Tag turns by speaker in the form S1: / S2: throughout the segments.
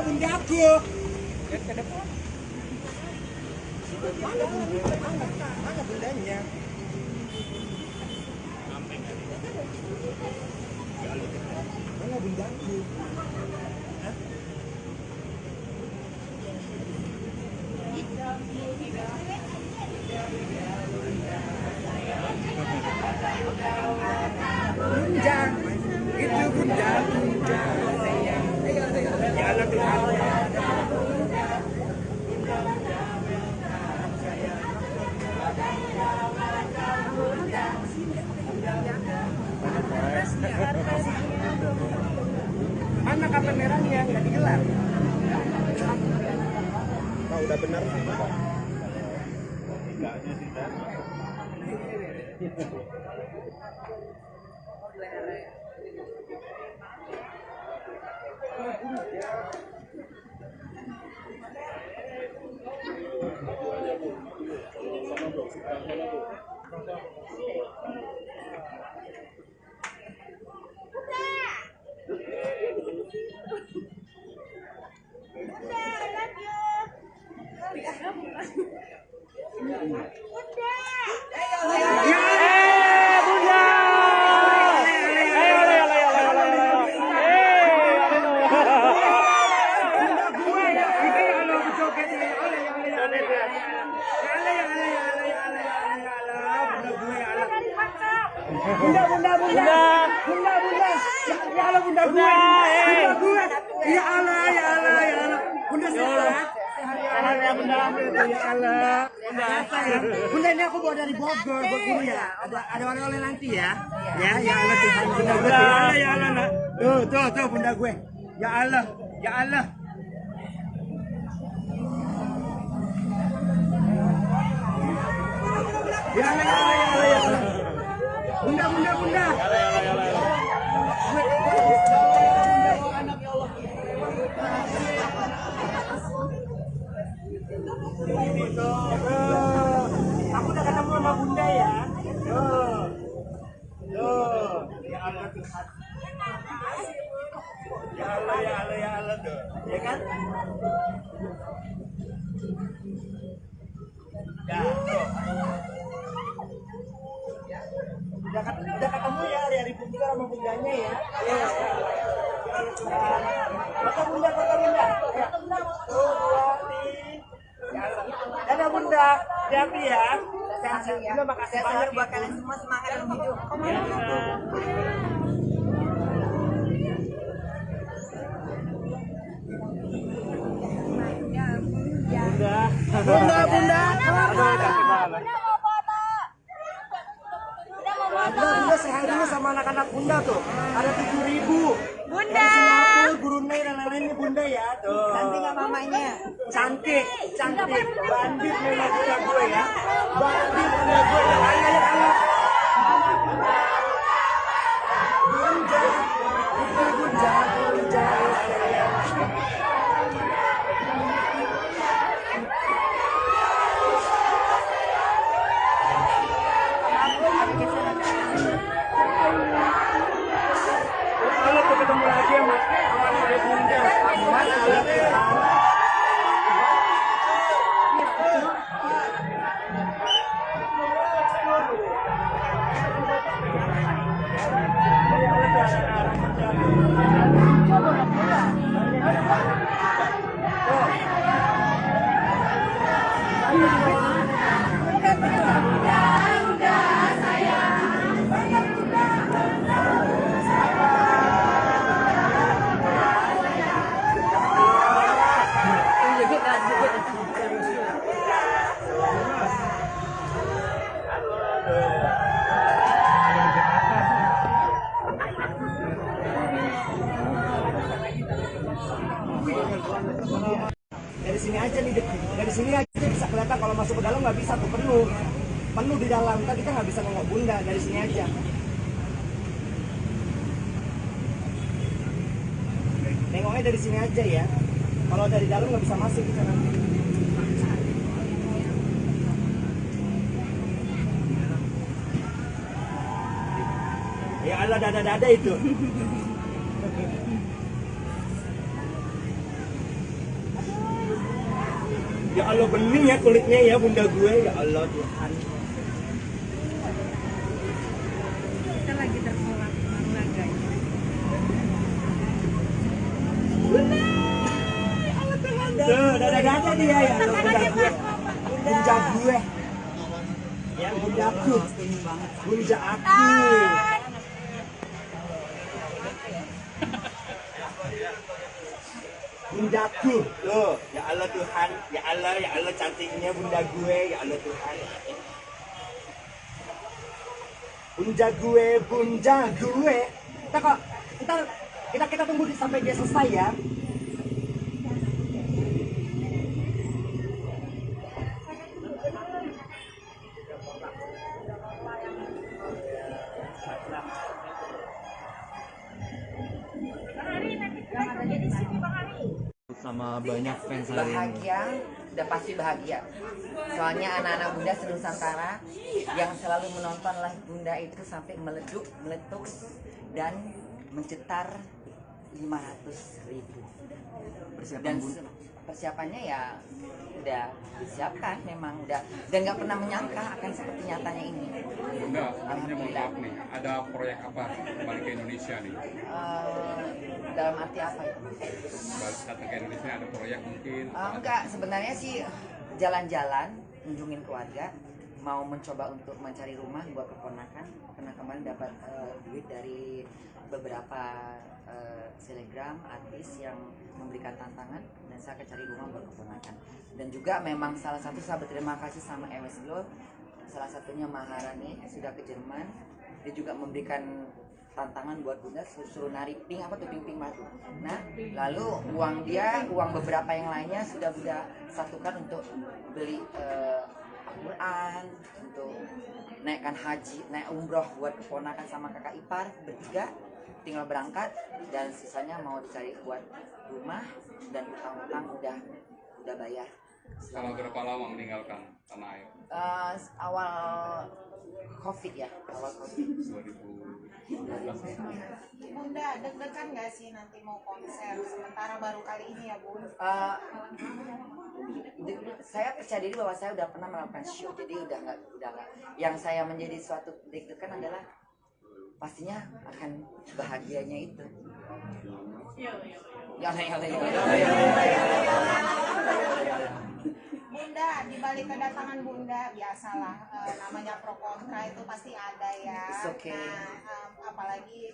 S1: bundaku. Lihat ke depan. Mana bundanya? Mana bundaku? Bunda, itu bunda, bunda sayang. Ya Allah Tuhan. Mana kapan merahnya nggak digelar? Oh, udah benar sih. Enggaknya sih dah. Bunda. Ya Allah bunda gue. Ya Allah. Bunda sehat. Sehat ya bunda. Ya Allah. Bunda ini aku bawa dari Bogor buat ini ya. Ada oleh-oleh nanti ya. Ya Allah Tuhan bunda gue. Ya Allah nak. Tuh bunda gue. Ya Allah. Ya Allah. Bunda. Ini tuh. Aku udah ketemu sama bunda ya. Tuh. Ya Allah Tuhan. Ya Allah tuh. Ya kan? Ya, tuh. Udah ketemu ya hari juga sama bundanya ya. Iya. Foto bunda. Ya. Dadah bunda, hati ya. Sehat ya. Bunda makasih banyak buat kalian semua, semangat dalam hidup. Bunda. Bunda sehat dulu sama anak-anak bunda tuh. Ada 7.000.
S2: Bunda.
S1: Singapura, Brunei dan lain-lainnya bunda ya. Tuh.
S2: Cantik nggak mamanya?
S1: Cantik. Bandit memang bunda gue ya. Bandit bunda gue. Ya Allah. Bunda. Ketemu lagi sama bunda. Dari sini aja bisa kelihatan, kalau masuk ke dalam nggak bisa tuh, penuh di dalam. Kita nggak bisa nengok bunda, dari sini aja. Nengoknya dari sini aja ya. Kalau dari dalam nggak bisa masuk kita nanti. Ya Allah, dada itu. Ya Allah bening ya kulitnya ya bunda gue, ya Allah Tuhan.
S2: Kita lagi terkolak olahraga.
S1: Dada dia ya Allah bunda gue. Bunda gue. Ya bundaku. Bunda aku. Bundaku. Loh, ya Allah Tuhan. Ya Allah cantiknya bunda gue, ya Allah Tuhan. Bunda gue. Kita tunggu sampai dia selesai ya.
S3: Sama banyak fans hari ini.
S4: Bahagia, udah pasti bahagia. Soalnya anak-anak Bunda Senusantara yang selalu menonton live Bunda itu sampai meletup dan mencetar 500.000. Dan persiapannya ya udah disiapkan, memang udah, dan nggak pernah menyangka akan seperti nyatanya ini.
S5: Bunda, artinya mohon maaf nih, ada proyek apa balik ke Indonesia nih?
S4: Dalam arti apa itu?
S5: Balik ke Indonesia ada proyek mungkin?
S4: Enggak, sebenarnya sih jalan-jalan, kunjungin keluarga, mau mencoba untuk mencari rumah buat keponakan, karena kemarin dapat duit dari beberapa selegram artis yang memberikan tantangan, dan saya akan cari rumah buat keponakan. Dan juga memang salah satu saya berterima kasih sama EWS Glow, salah satunya Maharani sudah ke Jerman, dia juga memberikan tantangan buat Bunda, suruh nari pink batu. Nah, lalu uang beberapa yang lainnya sudah Bunda satukan untuk beli Al-Quran, untuk naikkan haji, naik umroh buat keponakan sama kakak ipar bertiga, tinggal berangkat, dan sisanya mau dicari buat rumah, dan utang-utang udah bayar.
S5: Selama berapa lama meninggalkan tanah air?
S4: Awal COVID ya, awal COVID
S5: 2012.
S2: Bunda, deg-degan nggak sih nanti mau konser? Sementara baru kali ini ya, Bun.
S4: Saya percaya diri bahwa saya udah pernah melakukan show, jadi udah nggak. Yang saya menjadi suatu deg-degan adalah pastinya akan bahagianya itu.
S2: Bunda, di balik kedatangan Bunda, biasalah namanya pro kontra itu pasti ada ya.
S4: It's okay.
S2: Nah, apalagi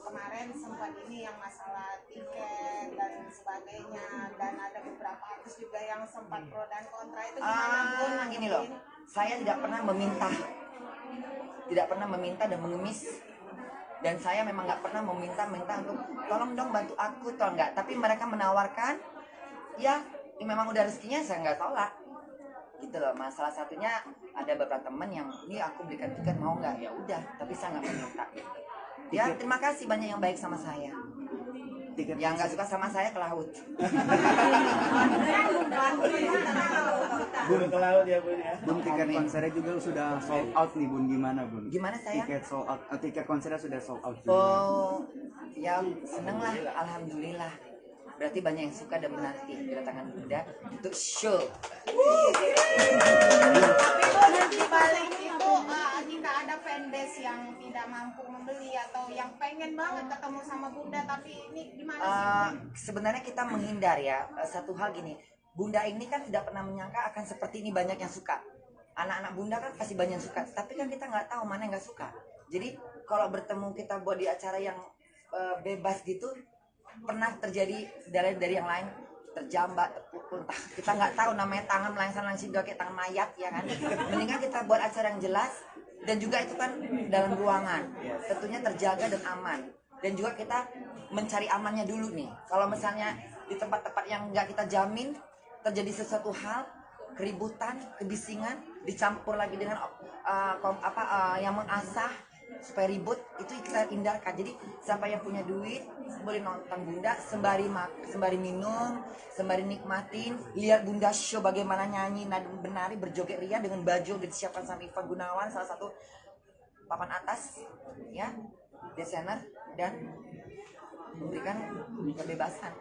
S2: kemarin sempat ini yang masalah tiket dan sebagainya, dan ada beberapa artis juga yang sempat pro dan kontra, itu gimana Bun?
S4: Gini loh, saya tidak pernah meminta dan mengemis, dan saya memang nggak pernah meminta untuk tolong dong bantu aku, tolong nggak. Tapi mereka menawarkan, ya memang udah rezekinya, saya nggak tolak gitu loh. Salah satunya ada beberapa teman yang ini aku belikan tiket, mau nggak, ya udah, tapi saya nggak meminta. Ya terima kasih banyak yang baik sama saya. Yang nggak suka sama saya ke laut.
S1: Bun ke laut ya bun ya.
S3: Bun, tiket konsernya juga sudah sold out nih Bun, gimana Bun?
S4: Gimana saya?
S3: Tiket sold out, tiket konsernya sudah sold out juga.
S4: Oh, ya seneng lah, alhamdulillah. Berarti banyak yang suka dan menanti kedatangan Bunda untuk show.
S2: Tapi Bun, di balik itu jika ada fanbase yang tidak mampu membeli atau yang pengen banget ketemu sama Bunda, tapi ini gimana sih?
S4: Sebenarnya kita menghindar ya. Satu hal gini, Bunda ini kan tidak pernah menyangka akan seperti ini, banyak yang suka. Anak-anak Bunda kan pasti banyak yang suka, tapi kan kita nggak tahu mana yang nggak suka. Jadi kalau bertemu kita buat di acara yang bebas gitu, pernah terjadi dari yang lain terjambak, terpukul, entah kita nggak tahu, namanya tangan melangsang juga kayak tangan mayat ya kan. Mendingan kita buat acara yang jelas, dan juga itu kan dalam ruangan, tentunya terjaga dan aman. Dan juga kita mencari amannya dulu nih. Kalau misalnya di tempat-tempat yang nggak kita jamin terjadi sesuatu hal, keributan, kebisingan, dicampur lagi dengan yang mengasah supaya ribut, itu kita hindarkan. Jadi siapa yang punya duit boleh nonton Bunda sembari minum, sembari nikmatin, lihat Bunda show bagaimana nyanyi, menari, berjoget ria dengan baju yang disiapkan sama Ivan Gunawan, salah satu papan atas ya, desainer, dan memberikan kebebasan.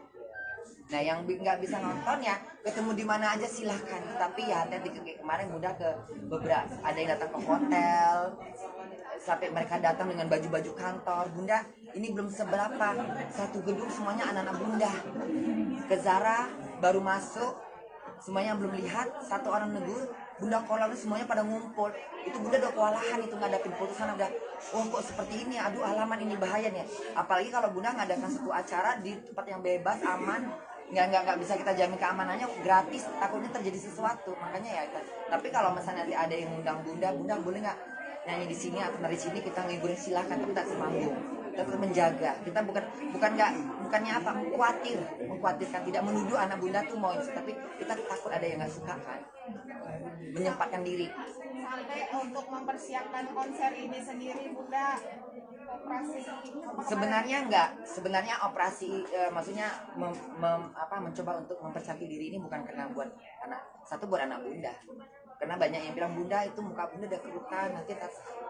S4: Nah yang nggak bisa nonton ya ketemu di mana aja silahkan. Tapi ya hati-hati, kayak kemarin Bunda ke beberapa, ada yang datang ke hotel sampai mereka datang dengan baju-baju kantor. Bunda ini belum seberapa, satu gedung semuanya anak-anak Bunda. Ke Zara baru masuk, semuanya belum lihat, satu orang negur, Bunda kolam semuanya pada ngumpul. Itu Bunda udah kewalahan itu ngadapin putusan, udah oh kok seperti ini, aduh halaman ini bahaya nih. Apalagi kalau Bunda ngadakan satu acara di tempat yang bebas, aman, nggak bisa kita jamin keamanannya, gratis, takutnya terjadi sesuatu. Makanya ya tapi kalau misalnya nanti ada yang ngundang Bunda boleh nggak nyanyi di sini atau dari sini, kita ngiburin silahkan, tapi tak semanggung, tetap menjaga. Kita bukannya apa, mengkhawatirkan, tidak menuduh anak Bunda tuh mau, tapi kita takut ada yang nggak suka kan, menyempatkan diri.
S2: Sampai untuk mempersiapkan konser ini sendiri Bunda operasi
S4: sebenarnya operasi maksudnya mencoba untuk mempercantik diri ini bukan karena buat anak Bunda, karena banyak yang bilang Bunda itu muka Bunda udah kerukan nanti.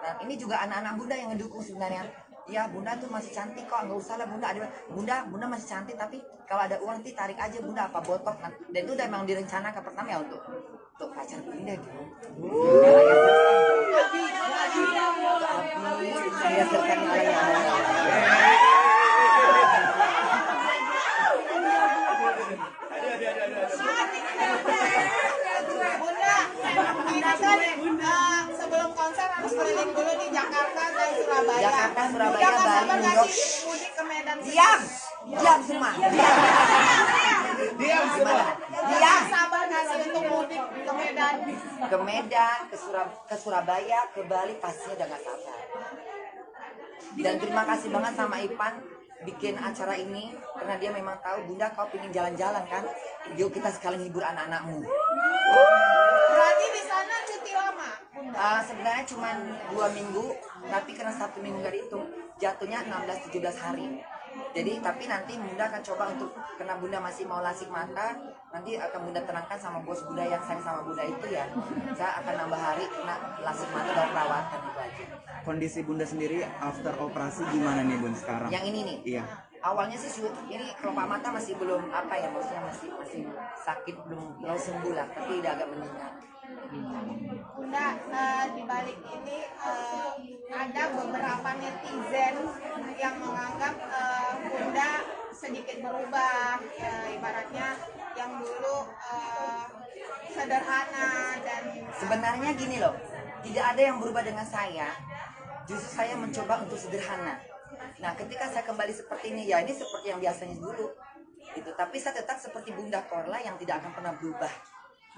S4: Nah ini juga anak-anak Bunda yang ngedukung sebenarnya. Ya Bunda tuh masih cantik kok, nggak usah lah Bunda, ada Bunda masih cantik, tapi kalau ada uang nanti tarik aja Bunda apa botok. Dan itu udah memang direncanakan pertama ya untuk pacar Bunda gitu. Saya serkan
S2: Bunda, ini kan sebelum konser harus keliling dulu di Jakarta dan Surabaya.
S4: Surabaya,
S2: Udah nggak sabar
S4: Bali,
S2: nggak
S4: New
S2: sih mudik ke Medan?
S4: Diam semua. Diam semua.
S2: Nggak sabar nggak sih untuk mudik ke Medan?
S4: Ke Medan, ke Surabaya, ke Bali pastinya udah nggak sabar. Dan terima kasih banget sama Ipan bikin acara ini, karena dia memang tahu Bunda kau pingin jalan-jalan kan, yuk kita sekalian hibur anak-anakmu.
S2: Berarti di sana cuti lama Bunda?
S4: Sebenarnya cuma 2 minggu, tapi karena 1 minggu nggak dihitung, jatuhnya 16-17 hari. Jadi tapi nanti Bunda akan coba untuk, karena Bunda masih mau lasik mata, nanti akan Bunda tenangkan sama bos Bunda yang sayang sama Bunda itu ya, saya akan nambah hari kena lasik mata dan perawatan itu aja.
S3: Kondisi Bunda sendiri after operasi gimana nih Bun sekarang?
S4: Yang ini nih,
S3: Iya.
S4: awalnya sih ini kelopak mata masih belum apa ya, maksudnya masih sakit, belum sembuh lah, tapi udah agak meninggal.
S2: Bunda, di balik ini ada beberapa netizen yang menganggap Bunda sedikit berubah, ibaratnya yang dulu sederhana dan
S4: Sebenarnya gini loh, tidak ada yang berubah dengan saya. Justru saya mencoba untuk sederhana. Nah, ketika saya kembali seperti ini, ya ini seperti yang biasanya dulu. Gitu. Tapi saya tetap seperti Bunda Korla yang tidak akan pernah berubah.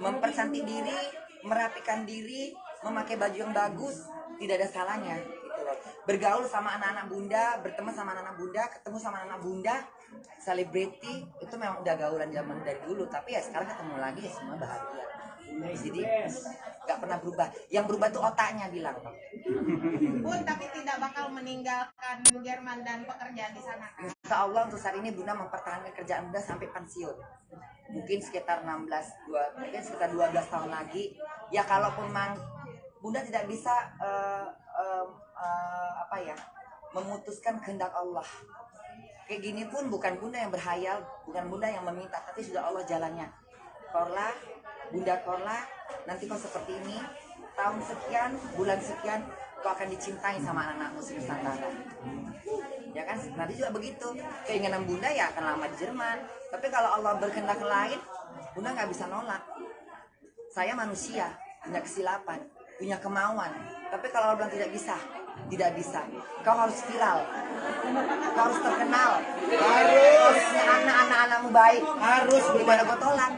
S4: Mempercantik diri, merapikan diri, memakai baju yang bagus, tidak ada salahnya. Gitu loh. Bergaul sama anak-anak Bunda, berteman sama anak-anak Bunda, ketemu sama anak Bunda, selebriti, itu memang udah gaulan zaman dari dulu. Tapi ya sekarang ketemu lagi ya semua bahagia. Jadi nggak pernah berubah. Yang berubah tuh otaknya bilang.
S2: Bun, tapi tidak bakal meninggalkan Jerman dan pekerjaan di sana kan?
S4: Insya Allah untuk saat ini Bunda mempertahankan kerjaan Bunda sampai pensiun. Mungkin sekitar 12 tahun lagi. Ya kalaupun memang Bunda tidak bisa memutuskan kehendak Allah. Kayak gini pun bukan Bunda yang berhayal, bukan Bunda yang meminta, tapi sudah Allah jalannya. Korla, Bunda Korla, nanti kau seperti ini, tahun sekian, bulan sekian, kau akan dicintai sama anak-anakmu Nusantara. Ya kan, nanti juga begitu. Keinginan Bunda ya akan lama di Jerman. Tapi kalau Allah berkehendak lain, Bunda nggak bisa nolak. Saya manusia, punya kesilapan, punya kemauan. Tapi kalau Allah bilang tidak bisa, tidak bisa. Kau harus viral, kau harus terkenal, harusnya anak-anakmu baik, harus gimana gue tolak.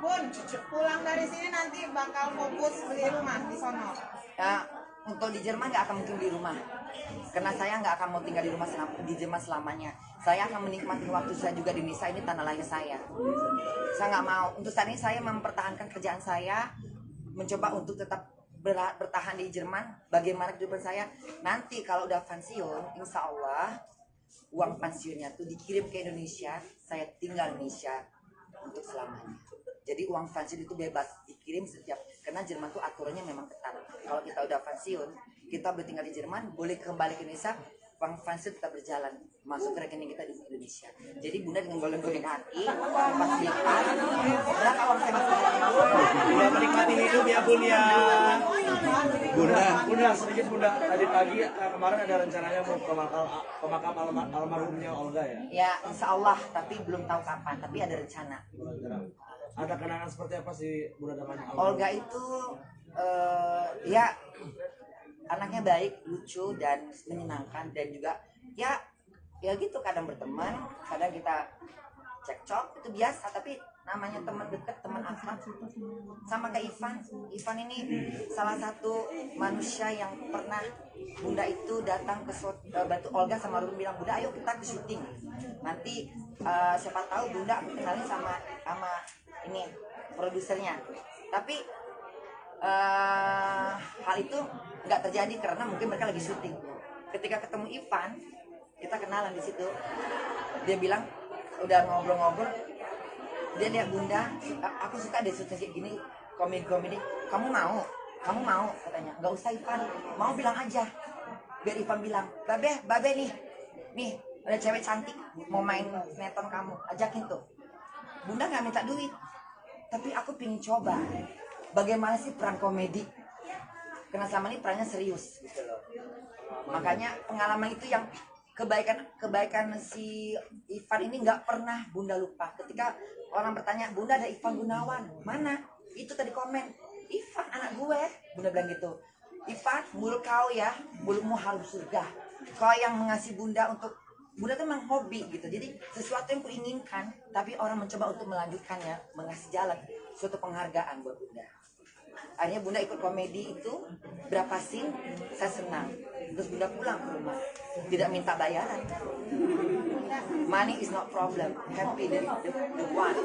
S2: Bun, pulang dari sini nanti bakal fokus beli rumah di sono.
S4: Ya, untuk di Jerman nggak akan mungkin di rumah, karena saya nggak akan mau tinggal di rumah di Jerman selamanya. Saya akan menikmati waktu saya juga di Indonesia, ini tanah lahir saya. Saya nggak mau. Untuk saat ini saya mempertahankan kerjaan saya, mencoba untuk tetap bertahan di Jerman. Bagaimana kehidupan saya nanti kalau udah pensiun, insya Allah uang pensiunnya tuh dikirim ke Indonesia, saya tinggal di Indonesia untuk selamanya. Jadi uang pensiun itu bebas dikirim setiap, karena Jerman tuh aturannya memang ketat. Kalau kita udah pensiun, kita boleh tinggal di Jerman, boleh kembali ke Indonesia uang fans itu tetap berjalan masuk ke rekening kita di Indonesia. Jadi bunda dengan goleng-goleng hati pas lipat berapa orang saya masuk
S1: Bunda menikmati hidup ya Bun ya. Bunda sedikit Bunda. Tadi pagi kemarin ada rencananya mau ke makam almarhumnya Olga ya.
S4: ya insya Allah, tapi belum tahu kapan, tapi ada rencana.
S1: Ada kenangan seperti apa sih Bunda dengan
S4: Olga itu ya anaknya baik, lucu dan menyenangkan, dan juga ya gitu, kadang berteman, kadang kita cekcok, itu biasa, tapi namanya teman dekat, teman akrab. Sama kayak Ivan ini salah satu manusia yang pernah Bunda itu datang ke Batu Olga sama Run bilang, Bunda ayo kita ke syuting nanti, siapa tahu Bunda aku kenalin sama ini produsernya. Tapi hal itu nggak terjadi karena mungkin mereka lagi syuting. Ketika ketemu Ivan, kita kenalan di situ. Dia bilang udah ngobrol-ngobrol, dia lihat Bunda, aku suka deh syuting kayak gini, komedi. Kamu mau katanya. Nggak usah Ivan, mau bilang aja. Biar Ivan bilang, babe nih ada cewek cantik mau main sinetron kamu, ajakin tuh. Bunda nggak minta duit, tapi aku pingin coba bagaimana sih peran komedi, karena selama ini perannya serius gitu loh. Makanya pengalaman itu yang kebaikan si Ivan ini nggak pernah Bunda lupa. Ketika orang bertanya, Bunda ada Ivan Gunawan mana? Itu tadi komen, Ivan anak gue. Bunda bilang gitu, Ivan mulut kau ya, mulutmu harus surga. Kau yang mengasihi Bunda untuk Bunda itu memang hobi gitu. Jadi sesuatu yang kuinginkan, tapi orang mencoba untuk melanjutkannya, mengasih jalan, suatu penghargaan buat Bunda. Akhirnya Bunda ikut komedi itu, berapa scene, saya senang. Terus Bunda pulang ke rumah, tidak minta bayaran. Money is not problem, happy the one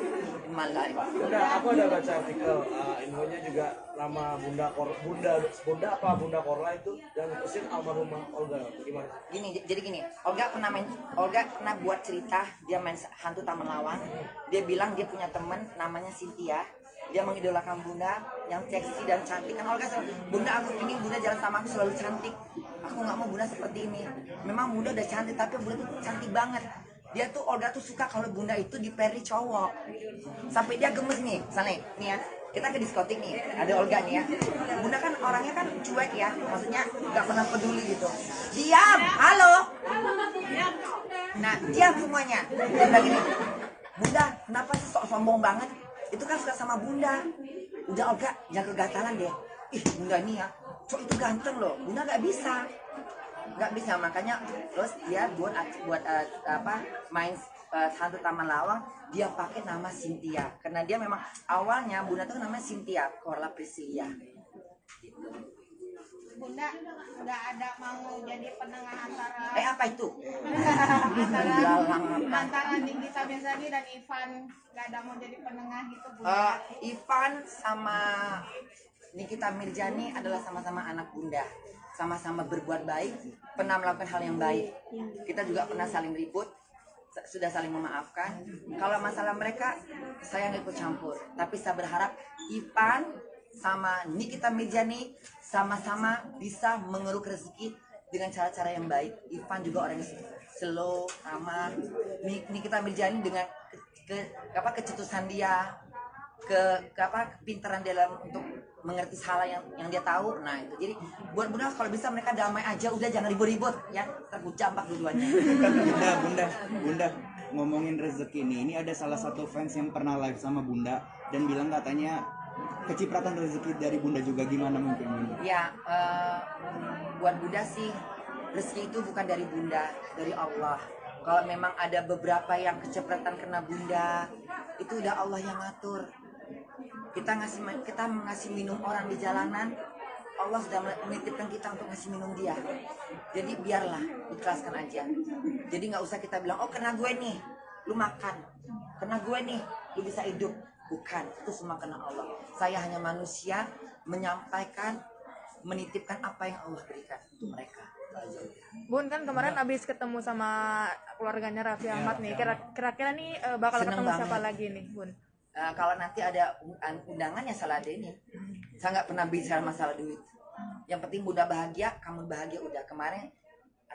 S4: in my life.
S1: Bunda, aku ada baca artikel, infonya juga nama Bunda Korla itu yang ngurusin almarhumah Olga. Gimana?
S4: Jadi gini, Olga pernah buat cerita, dia main hantu Taman Lawang. Dia bilang dia punya teman namanya Cynthia. Dia mengidolakan Bunda yang seksi dan cantik. Kan Olga selalu, Bunda aku ingin Bunda jalan sama aku selalu cantik. Aku nggak mau Bunda seperti ini. Memang Bunda udah cantik, tapi Bunda tuh cantik banget. Olga tuh suka kalau Bunda itu diperi cowok. Sampai dia gemes nih, misalnya nih ya, kita ke diskotik nih, ada Olga nih ya. Bunda kan orangnya kan cuek ya, maksudnya nggak pernah peduli gitu. Diam, halo. Nah, diam semuanya. Dia bilang gini, Bunda, kenapa sih sok sombong banget? Itu kan suka sama Bunda. Udah Olga, jangan kegatalan deh. Ih, Bunda ini ya, cowok itu ganteng loh. Bunda nggak bisa, makanya terus dia buat main hantu Taman Lawang, dia pakai nama Cynthia karena dia memang awalnya Bunda tuh namanya Cynthia Korla Priscilia.
S2: Bunda udah ada mau jadi penengah antara
S4: Apa itu?
S2: antara Nikita Mirzani dan Ivan, nggak ada mau jadi penengah gitu Bunda?
S4: Ivan sama Nikita Mirzani adalah sama-sama anak Bunda, sama-sama berbuat baik, pernah melakukan hal yang baik. Kita juga pernah saling ribut, sudah saling memaafkan. Kalau masalah mereka, saya nggak ikut campur. Tapi saya berharap Ivan sama Nikita Mirzani sama-sama bisa mengeruk rezeki dengan cara-cara yang baik. Ivan juga orang yang slow, ramah. Nikita Mirzani dengan kecetusan dia, kepintaran dia dalam untuk mengerti hal yang dia tahu. Nah itu, jadi buat Bunda kalau bisa mereka damai aja, udah jangan ribut-ribut ya, terjambak dua-duanya.
S3: Bunda ngomongin rezeki ini ada salah satu fans yang pernah live sama Bunda dan bilang katanya kecipratan rezeki dari Bunda juga, gimana mungkin Bunda?
S4: Ya, buat Bunda sih rezeki itu bukan dari Bunda, dari Allah. Kalau memang ada beberapa yang kecipratan kena Bunda, itu udah Allah yang ngatur. Kita ngasih minum orang di jalanan, Allah sudah menitipkan kita untuk ngasih minum dia. Jadi biarlah, ikhlaskan aja. Jadi nggak usah kita bilang, oh kena gue nih, lu makan. Kena gue nih, lu bisa hidup. Bukan, itu semua kena Allah. Saya hanya manusia, menyampaikan, menitipkan apa yang Allah berikan untuk mereka.
S6: Bun, kan kemarin abis ketemu sama keluarganya Raffi Ahmad nih, kira-kira nih bakal
S4: Seneng
S6: ketemu
S4: banget.
S6: siapa lagi nih Bun?
S4: Kalau nanti ada undangan ya salah Denny. Saya nggak pernah bicara masalah duit. Yang penting Bunda bahagia, kamu bahagia udah. Kemarin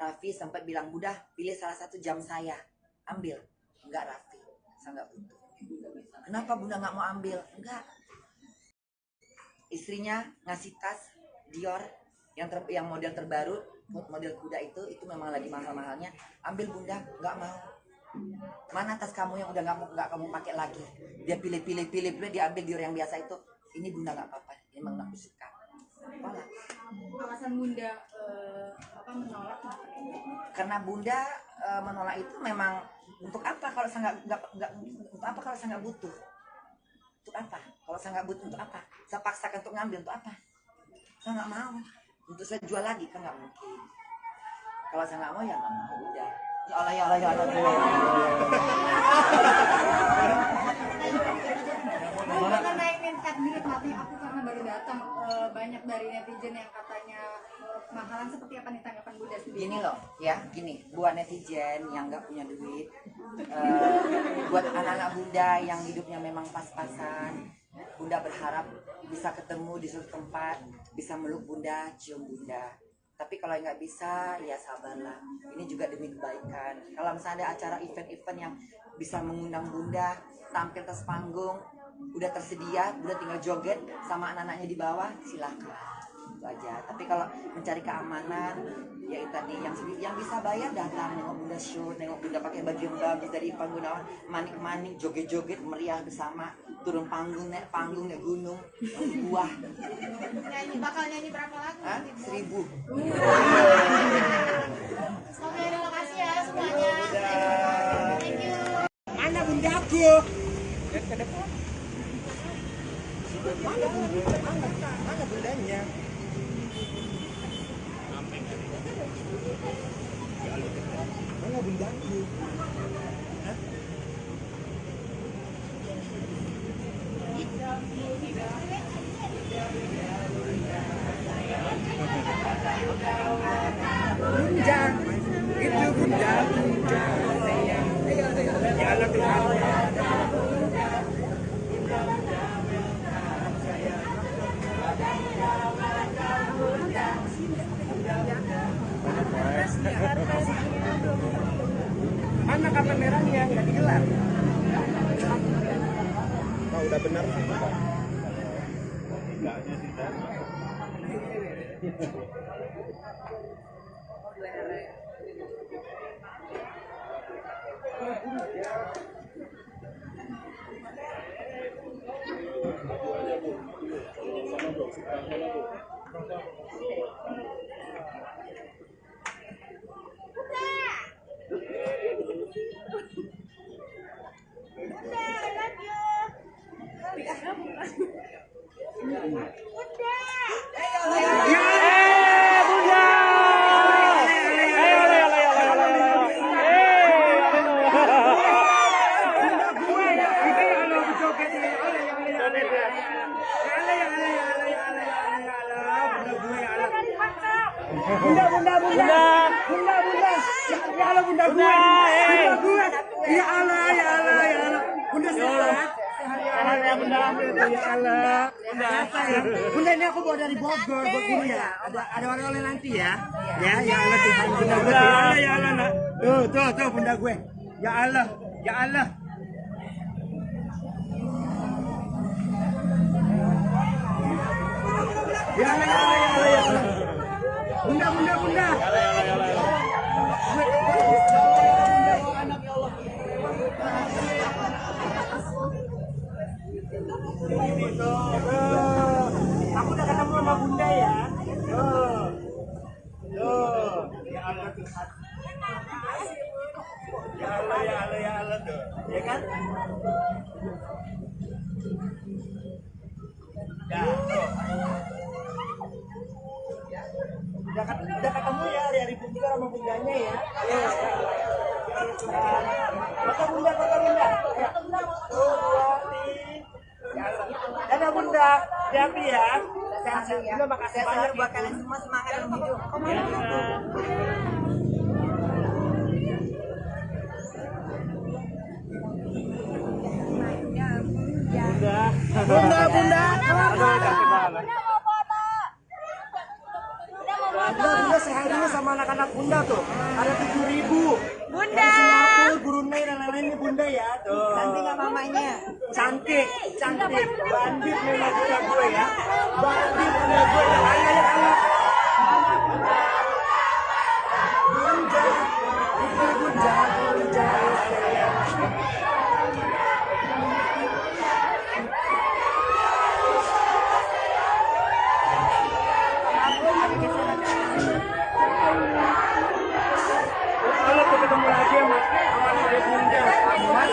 S4: Raffi sempat bilang, Bunda pilih salah satu jam saya, ambil. Enggak Raffi, saya nggak butuh. Kenapa Bunda nggak mau ambil? Enggak. Istrinya ngasih tas Dior yang model terbaru, model kuda itu memang lagi mahal-mahalnya. Ambil Bunda, nggak mau. Mana tas kamu yang udah nggak kamu pakai lagi? Dia pilih, dia ambil Dior yang biasa itu. Ini Bunda nggak apa-apa, ini memang aku suka. Tolak.
S7: Alasan Bunda menolak?
S4: Karena Bunda menolak itu memang untuk apa kalau saya nggak untuk apa kalau saya nggak butuh? Untuk apa? Kalau saya nggak butuh untuk apa? Saya paksakan untuk ngambil untuk apa? Saya nggak mau. Untuk saya jual lagi kan nggak mungkin. Kalau saya nggak mau ya nggak mau udah. Ya Allah ya Allah ya Allah.
S7: Karena ingin menikmati aku karena baru datang, banyak dari netizen yang katanya kemahalan. Seperti apa nih tanggapan Bunda sendiri?
S4: Gini loh ya, gini buat netizen yang nggak punya duit, buat anak-anak Bunda yang hidupnya memang pas-pasan, Bunda berharap bisa ketemu di suatu tempat, bisa meluk Bunda, cium Bunda. Tapi kalau nggak bisa, ya sabarlah. Ini juga demi kebaikan. Kalau misalnya ada acara event-event yang bisa mengundang Bunda tampil ke panggung, udah tersedia, Bunda tinggal joget sama anak-anaknya di bawah, silakan. Itu aja. Tapi kalau mencari keamanan, ya itu tadi yang bisa bayar datang nengok Bunda show, nengok Bunda pakai baju yang bagus dari Ivan Gunawan, manik-manik, joget-joget meriah bersama, turun panggung, naik gunung, buah.
S2: Bakal nyanyi berapa lagu?
S4: 1000.
S2: Oke, terima kasih ya semuanya. Thank you.
S1: Mana bundaku? Mana bundanya? Mana bundaku? Bunda, itu bunda, bunda. Ya Allah Tuhan. Mana kartu merahnya? Nggak digelar. Oh, udah benar sih. Bunda ini aku bawa dari Bogor buat ini ya. Ada oleh-oleh nanti ya. Ya Allah Tuhan, Bunda gue. Ya Allah nak. Tuh Bunda gue. Ya Allah. Ya Allah. Bunda. Ini tuh. Aku udah ketemu sama Bunda ya. Ya Allah Tuhan. Ya Allah tuh. Ya kan? Ya, tuh. Udah ketemu ya hari juga sama Bundanya ya. Foto Bunda. Dadah Bunda, hati ya. Bunda makasih banyak
S4: buat kalian semua, semangat dalam hidup.
S1: Bunda sehat dulu sama sama anak-anak Bunda tuh. Ada 7.000.
S6: Bunda.
S1: Singapura, Brunei dan lain-lain ini Bunda ya. Tuh.
S4: Cantik nggak mamanya?
S1: Cantik. Bandit memang Bunda gue ya. Bandit Bunda gue. Ya Allah, ya Allah. Bunda. Bunda, Bunda. Kalau tuh ketemu lagi sama saya Bunda. Mas,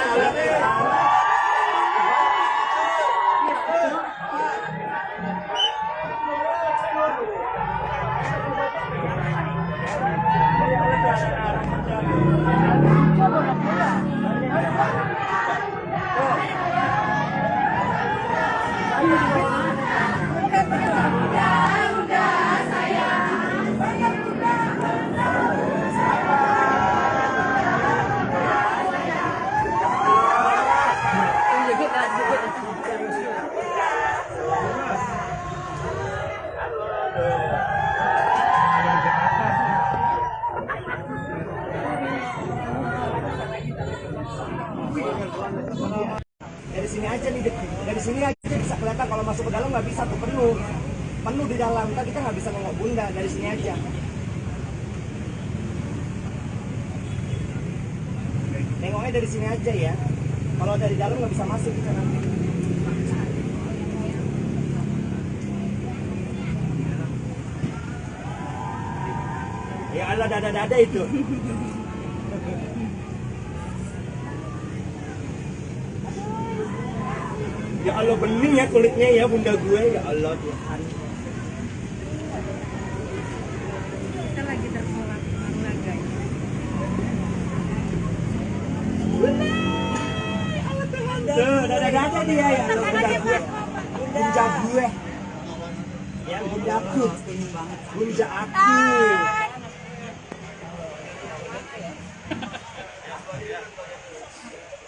S1: dari sini aja nih, dari sini aja bisa kelihatan. Kalau masuk ke dalam nggak bisa tuh, penuh di dalam. Kita nggak bisa nengok Bunda dari sini aja. Nengoknya dari sini aja ya. Kalau dari dalam nggak bisa masuk kita nanti. Ya Allah, dada-dada itu. Ya Allah, bening ya kulitnya ya Bunda gue. Ya Allah Tuhan.
S6: Kita lagi tersolak olahraga.
S1: Tuh, dada-dada dia ya Allah, Bunda gue. Bunda gue. Ya Bundaku. Bunda aku.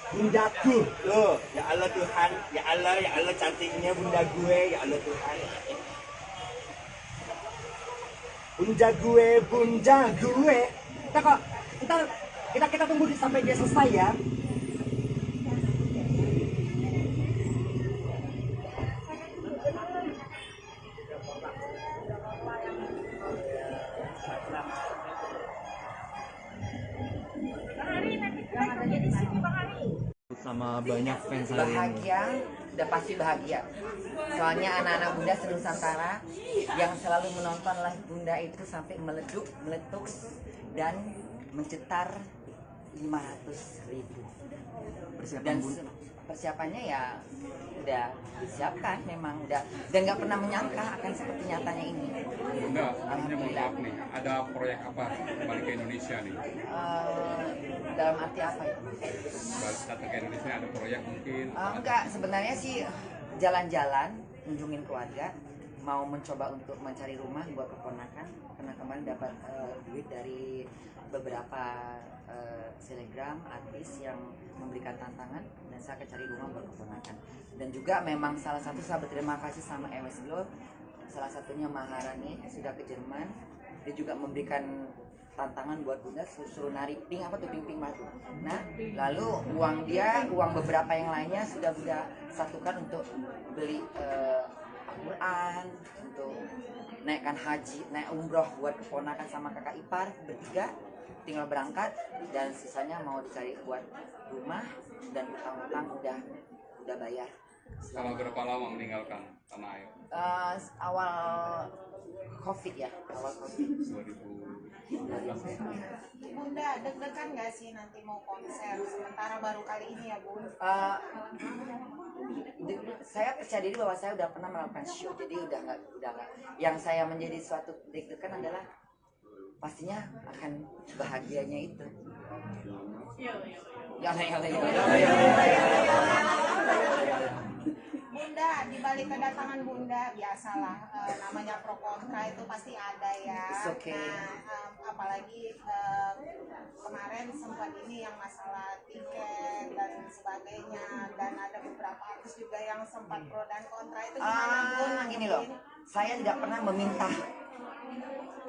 S1: Bundaku. Tuh, ya Allah Tuhan. Ya Allah cantiknya Bunda gue. Ya Allah Tuhan. Bunda gue. Kita tunggu sampai dia selesai ya.
S3: Sama banyak fans hari ini.
S4: Bahagia, udah pasti bahagia. Soalnya anak-anak Bunda Senusantara yang selalu menonton live Bunda itu sampai meletuk dan mencetar 500.000. Dan persiapannya ya udah disiapkan, memang udah, dan nggak pernah menyangka akan seperti nyatanya ini.
S5: Bunda, artinya mohon maaf nih, ada proyek apa balik ke Indonesia nih?
S4: Dalam arti apa itu?
S5: Balik datang ke Indonesia ada proyek mungkin?
S4: Enggak, sebenarnya sih jalan-jalan, kunjungin keluarga, mau mencoba untuk mencari rumah buat keponakan, karena kemarin dapat duit dari beberapa selegram artis yang memberikan tantangan, dan saya akan cari rumah buat keponakan. Dan juga memang salah satu saya berterima kasih sama MS Glow, salah satunya Maharani sudah ke Jerman, dia juga memberikan tantangan buat Bunda, suruh nari pink madu. Nah, lalu uang beberapa yang lainnya sudah Bunda satukan untuk beli Al-Quran, untuk naikkan haji, naik umroh buat keponakan sama kakak ipar bertiga, tinggal berangkat, dan sisanya mau dicari buat rumah, dan utang-utang udah bayar.
S5: Kalau berapa lama meninggalkan tanah air?
S4: Awal COVID ya, awal COVID.
S5: 2012.
S2: Bunda, deg-degan nggak sih nanti mau konser? Sementara baru kali ini ya Bun.
S4: Saya percaya diri bahwa saya udah pernah melakukan show, jadi udah nggak. Yang saya menjadi suatu deg-degan adalah pastinya akan bahagianya itu. Ya.
S2: Bunda, di balik kedatangan Bunda, biasalah namanya pro kontra itu pasti ada ya.
S4: It's okay.
S2: Nah, apalagi kemarin sempat ini yang masalah tiket dan sebagainya, dan ada beberapa artis juga yang sempat pro dan kontra, itu gimana Bun?
S4: Gini loh, saya tidak pernah meminta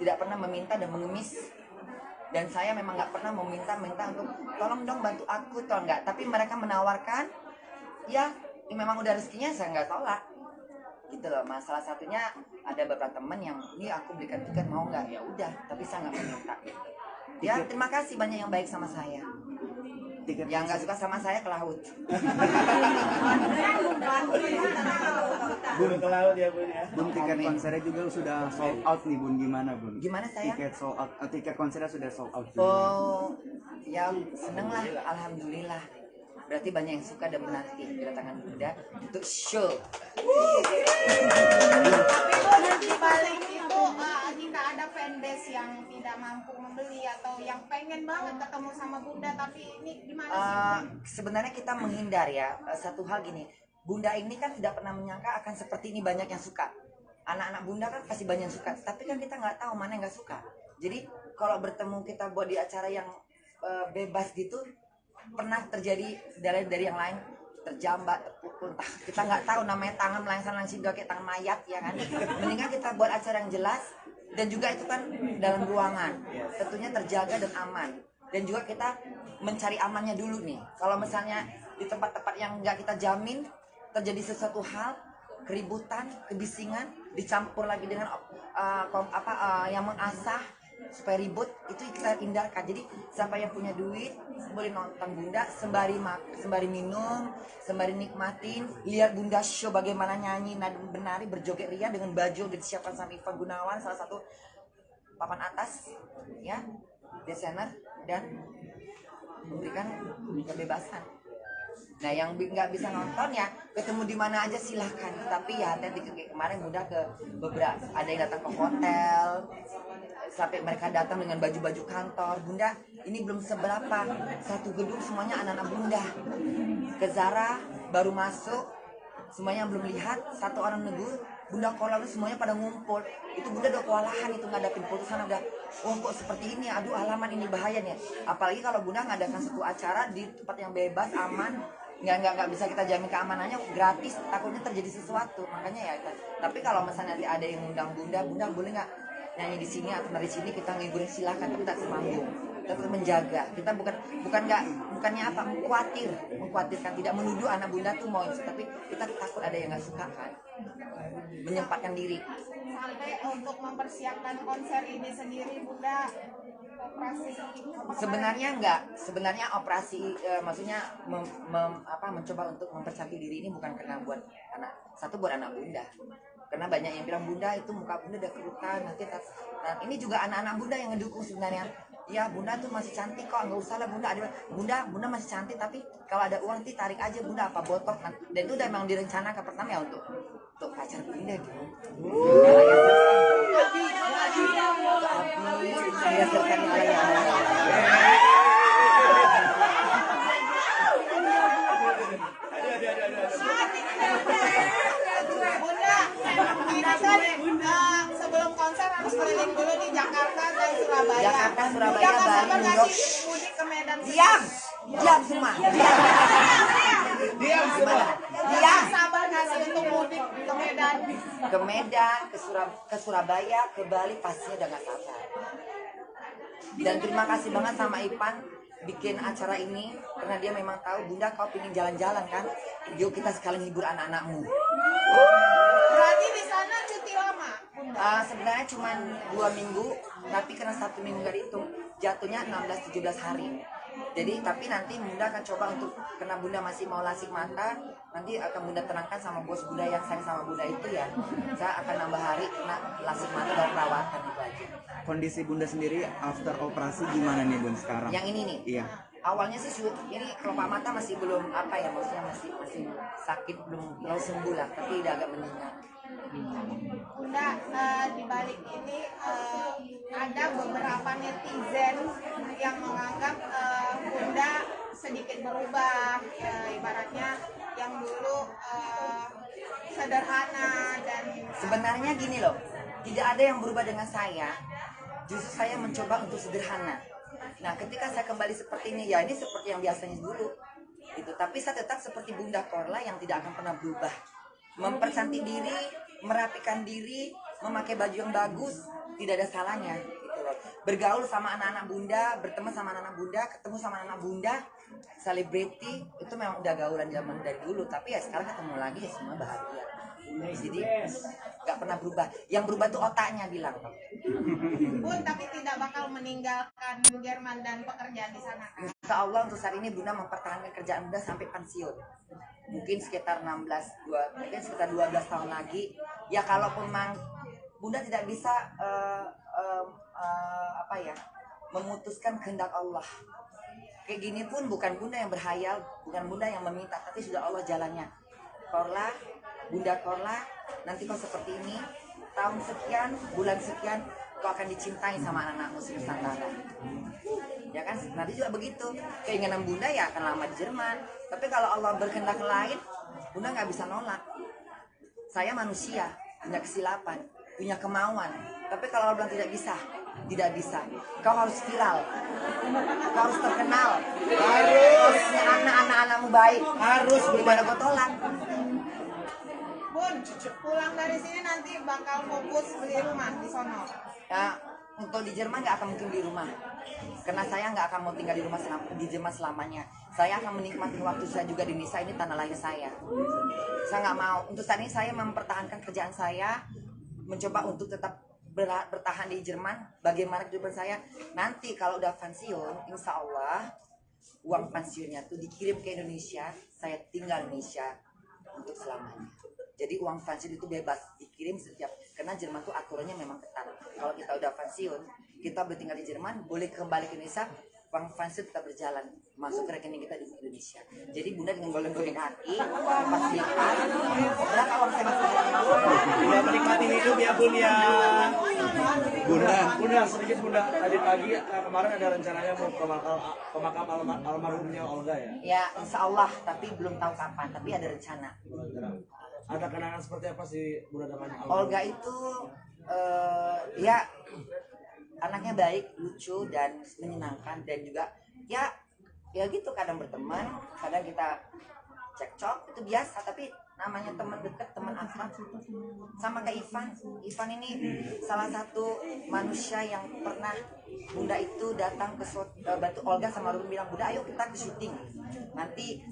S4: tidak pernah meminta dan mengemis, dan saya memang nggak pernah meminta untuk tolong dong bantu aku, tolong nggak, tapi mereka menawarkan, ya memang udah rezekinya saya nggak tolak gitu loh. Masalah satunya ada beberapa teman yang ini aku belikan tiket mau nggak, ya udah, tapi saya nggak meminta gitu. Ya terima kasih banyak yang baik sama saya. Yang nggak suka sama saya ke laut.
S1: Bun ke laut ya Bun ya.
S3: Bun, tiket konsernya juga sudah sold out nih Bun, gimana Bun?
S4: Gimana saya?
S3: Tiket sold out, tiket konsernya sudah sold out juga.
S4: Oh, ya seneng lah, alhamdulillah. Berarti banyak yang suka dan menanti kedatangan Bunda untuk show.
S2: Tapi Bun, di balik itu jika ada fanbase yang tidak mampu membeli atau yang pengen banget ketemu sama Bunda, tapi ini gimana sih?
S4: Sebenarnya kita menghindar ya. Satu hal gini, Bunda ini kan tidak pernah menyangka akan seperti ini banyak yang suka. Anak-anak Bunda kan pasti banyak yang suka, tapi kan kita nggak tahu mana yang nggak suka. Jadi kalau bertemu kita buat di acara yang bebas gitu, pernah terjadi dari yang lain terjambat, terpukul, kita nggak tahu namanya tangan melangsang kayak tangan mayat ya kan. Mendingan kita buat acara yang jelas, dan juga itu kan dalam ruangan, tentunya terjaga dan aman. Dan juga kita mencari amannya dulu nih. Kalau misalnya di tempat-tempat yang nggak kita jamin terjadi sesuatu hal, keributan, kebisingan, dicampur lagi dengan yang mengasah supaya ribut, itu kita hindarkan. Jadi siapa yang punya duit boleh nonton Bunda sembari minum, sembari nikmatin, lihat Bunda show bagaimana nyanyi, menari, berjoget ria dengan baju yang disiapkan sama Ivan Gunawan, salah satu papan atas ya, desainer, dan memberikan kebebasan. Nah yang nggak bisa nonton ya ketemu di mana aja silahkan, tapi ya hati-hati. Kemarin Bunda ke beberapa, ada yang datang ke hotel sampai mereka datang dengan baju-baju kantor. Bunda ini belum seberapa, satu gedung semuanya anak-anak Bunda. Ke Zara baru masuk, semuanya belum lihat, satu orang negur, Bunda Kola itu semuanya pada ngumpul. Itu Bunda udah kewalahan itu ngadapin putusan, udah oh kok seperti ini, aduh halaman ini bahaya nih. Apalagi kalau Bunda ngadakan satu acara di tempat yang bebas, aman, nggak bisa kita jamin keamanannya, gratis, takutnya terjadi sesuatu. Makanya ya, tapi kalau misalnya nanti ada yang ngundang Bunda boleh nggak nyanyi di sini atau dari sini, kita ngiburin silahkan, tapi tak semanggung, tetap menjaga. Kita bukannya apa, mengkhawatirkan, tidak menuduh anak Bunda tuh mau, tapi kita takut ada yang nggak suka kan, menyempatkan diri.
S2: Sampai untuk mempersiapkan konser ini sendiri Bunda operasi
S4: sebenarnya operasi maksudnya mencoba untuk mempercantik diri ini bukan karena buat anak Bunda, karena banyak yang bilang Bunda itu muka Bunda udah kerutan nanti. Nah ini juga anak-anak Bunda yang ngedukung sebenarnya. Ya Bunda tuh masih cantik kok, nggak usah lah Bunda. Bunda masih cantik, tapi kalau ada uang nanti tarik aja Bunda, apa botok. Dan itu udah memang direncanakan pertama ya untuk pacar Bunda gitu.
S2: Bunda, kita kan sebelum konser harus keliling dulu di Jakarta dan Surabaya.
S4: Surabaya, Bali, New York.
S2: Mudik ke Medan.
S4: Diam semua. Diam.
S2: Sabar nggak sih untuk mudik ke Medan?
S4: Ke Surabaya, ke Bali pastinya udah nggak sabar. Dan terima kasih banget sama Ipan bikin acara ini, karena dia memang tahu Bunda kau pingin jalan-jalan kan, yuk kita sekalian hibur anak-anakmu.
S2: Berarti di sana cuti lama Bunda?
S4: Sebenarnya cuma 2 minggu, tapi karena 1 minggu nggak dihitung, jatuhnya 16-17 hari. Jadi tapi nanti Bunda akan coba untuk, karena Bunda masih mau lasik mata, nanti akan Bunda terangkan sama bos Bunda yang sayang sama Bunda itu ya, saya akan nambah hari kena lasik mata dan perawatan itu aja.
S3: Kondisi Bunda sendiri after operasi gimana nih Bun sekarang?
S4: Yang ini nih?
S3: Iya.
S4: Awalnya sih ini kelopak mata masih belum maksudnya masih sakit, belum sembuh lah, tapi udah agak meninggal.
S2: Bunda, di balik ini ada beberapa netizen yang menganggap Bunda sedikit berubah, ibaratnya yang dulu sederhana dan
S4: sebenarnya gini loh, tidak ada yang berubah dengan saya, justru saya mencoba untuk sederhana. Nah ketika saya kembali seperti ini, ya ini seperti yang biasanya dulu gitu, tapi saya tetap seperti Bunda Korla yang tidak akan pernah berubah, mempercantik diri, merapikan diri, memakai baju yang bagus, tidak ada salahnya gitu loh. Bergaul sama anak-anak bunda, berteman sama anak-anak bunda, ketemu sama anak-anak bunda, selebriti itu memang udah gaulan zaman dari dulu. Tapi ya sekarang ketemu lagi ya semua bahagia. Jadi nggak pernah berubah. Yang berubah tuh otaknya bilang.
S2: Bun, tapi tidak bakal meninggalkan Jerman dan pekerjaan di sana kan?
S4: Insya Allah untuk saat ini Bunda mempertahankan kerjaan Bunda sampai pensiun. Mungkin sekitar 12 tahun lagi. Ya kalaupun memang Bunda tidak bisa memutuskan kehendak Allah. Kayak gini pun bukan Bunda yang berhayal, bukan Bunda yang meminta, tapi sudah Allah jalannya. Korla, Bunda Korla, nanti kau seperti ini, tahun sekian, bulan sekian, kau akan dicintai sama anak-anak muslim Nusantara. Ya kan, nanti juga begitu. Keinginan Bunda ya akan lama di Jerman. Tapi kalau Allah berkehendak lain, Bunda nggak bisa nolak. Saya manusia, punya kesilapan, punya kemauan. Tapi kalau Allah bilang tidak bisa, tidak bisa. Kau harus viral, kau harus terkenal, harusnya anak-anakmu baik, harus gimana kau tolak.
S2: Bun, pulang dari sini nanti bakal fokus beli rumah di sono.
S4: Ya, untuk di Jerman nggak akan mungkin di rumah, karena saya nggak akan mau tinggal di rumah di Jerman selamanya. Saya akan menikmati waktu saya juga di Indonesia, ini tanah lahir saya. Saya nggak mau. Untuk saat ini saya mempertahankan kerjaan saya, mencoba untuk tetap bertahan di Jerman. Bagaimana kehidupan saya nanti kalau udah pensiun, insya Allah uang pensiunnya tuh dikirim ke Indonesia. Saya tinggal di Indonesia untuk selamanya. Jadi uang pensiun itu bebas dikirim setiap, karena Jerman tuh aturannya memang ketat. Kalau kita udah pensiun, kita boleh tinggal di Jerman, boleh kembali ke Indonesia, uang pensiun tetap berjalan masuk ke rekening kita di Indonesia. Jadi Bunda dengan goleng-goleng kaki, pas lipat, berapa uang saya masuk?
S1: Udah menikmati hidup ya Bun ya.
S3: Bunda,
S1: Sedikit Bunda. Tadi pagi kemarin ada rencananya mau ke makam almarhumnya Olga ya.
S4: Ya insya Allah, tapi belum tahu kapan, tapi ada rencana.
S1: Ada kenangan seperti apa sih Bunda dengan
S4: Olga itu ya anaknya baik, lucu dan menyenangkan, dan juga ya gitu, kadang berteman, kadang kita cekcok, itu biasa. Tapi namanya teman dekat, teman akrab, sama kayak Ivan ini salah satu manusia yang pernah Bunda itu datang ke bantu Olga sama Ruben, bilang Bunda ayo kita ke syuting nanti,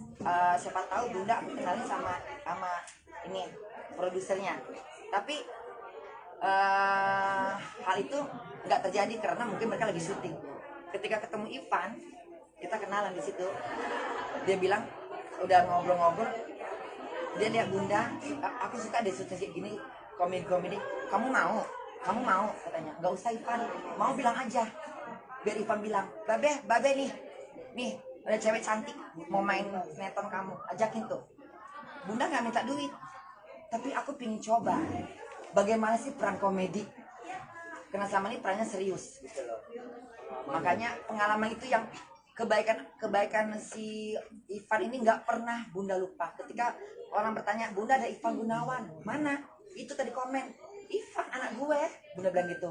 S4: siapa tahu Bunda aku kenalin sama ini produsernya. Tapi hal itu nggak terjadi karena mungkin mereka lagi syuting. Ketika ketemu Ivan, kita kenalan di situ. Dia bilang udah ngobrol-ngobrol, dia lihat Bunda, aku suka deh syuting kayak gini, komedi. Kamu mau katanya. Nggak usah Ivan, mau bilang aja. Biar Ivan bilang, babe nih ada cewek cantik mau main sinetron, kamu ajakin tuh. Bunda nggak minta duit, tapi aku pingin coba bagaimana sih peran komedi, karena selama ini perannya serius gitu loh. Makanya pengalaman itu yang kebaikan si Ivan ini nggak pernah Bunda lupa. Ketika orang bertanya, Bunda ada Ivan Gunawan mana? Itu tadi komen, Ivan anak gue. Bunda bilang gitu,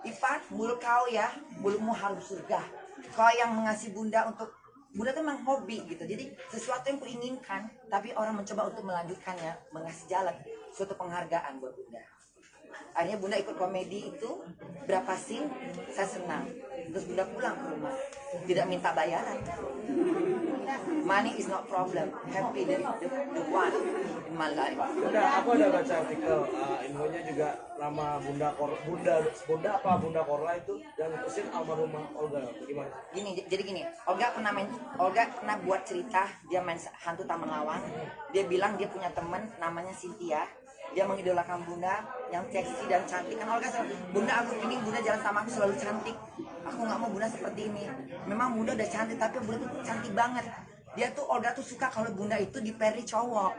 S4: Ivan mulut kau ya, mulutmu harus surga. Kau yang mengasihi Bunda, untuk Bunda tuh memang hobi gitu. Jadi sesuatu yang kuinginkan, tapi orang mencoba untuk melanjutkannya, mengasih jalan, suatu penghargaan buat Bunda. Akhirnya Bunda ikut komedi itu, berapa scene, saya senang. Terus Bunda pulang ke rumah, tidak minta bayaran. Money is not problem, happy the one in my life.
S1: Bunda, aku ada baca artikel, infonya juga nama Bunda Korla itu yang diputusin almarhumah Olga. Gimana?
S4: Gini, Olga pernah buat cerita, dia main hantu Taman Lawang. Dia bilang dia punya teman namanya Cynthia. Dia mengidolakan Bunda yang seksi dan cantik. Kan Olga selalu, Bunda aku ingin Bunda jalan sama aku selalu cantik. Aku nggak mau Bunda seperti ini. Memang Bunda udah cantik, tapi Bunda tuh cantik banget. Olga tuh suka kalau Bunda itu diperi cowok.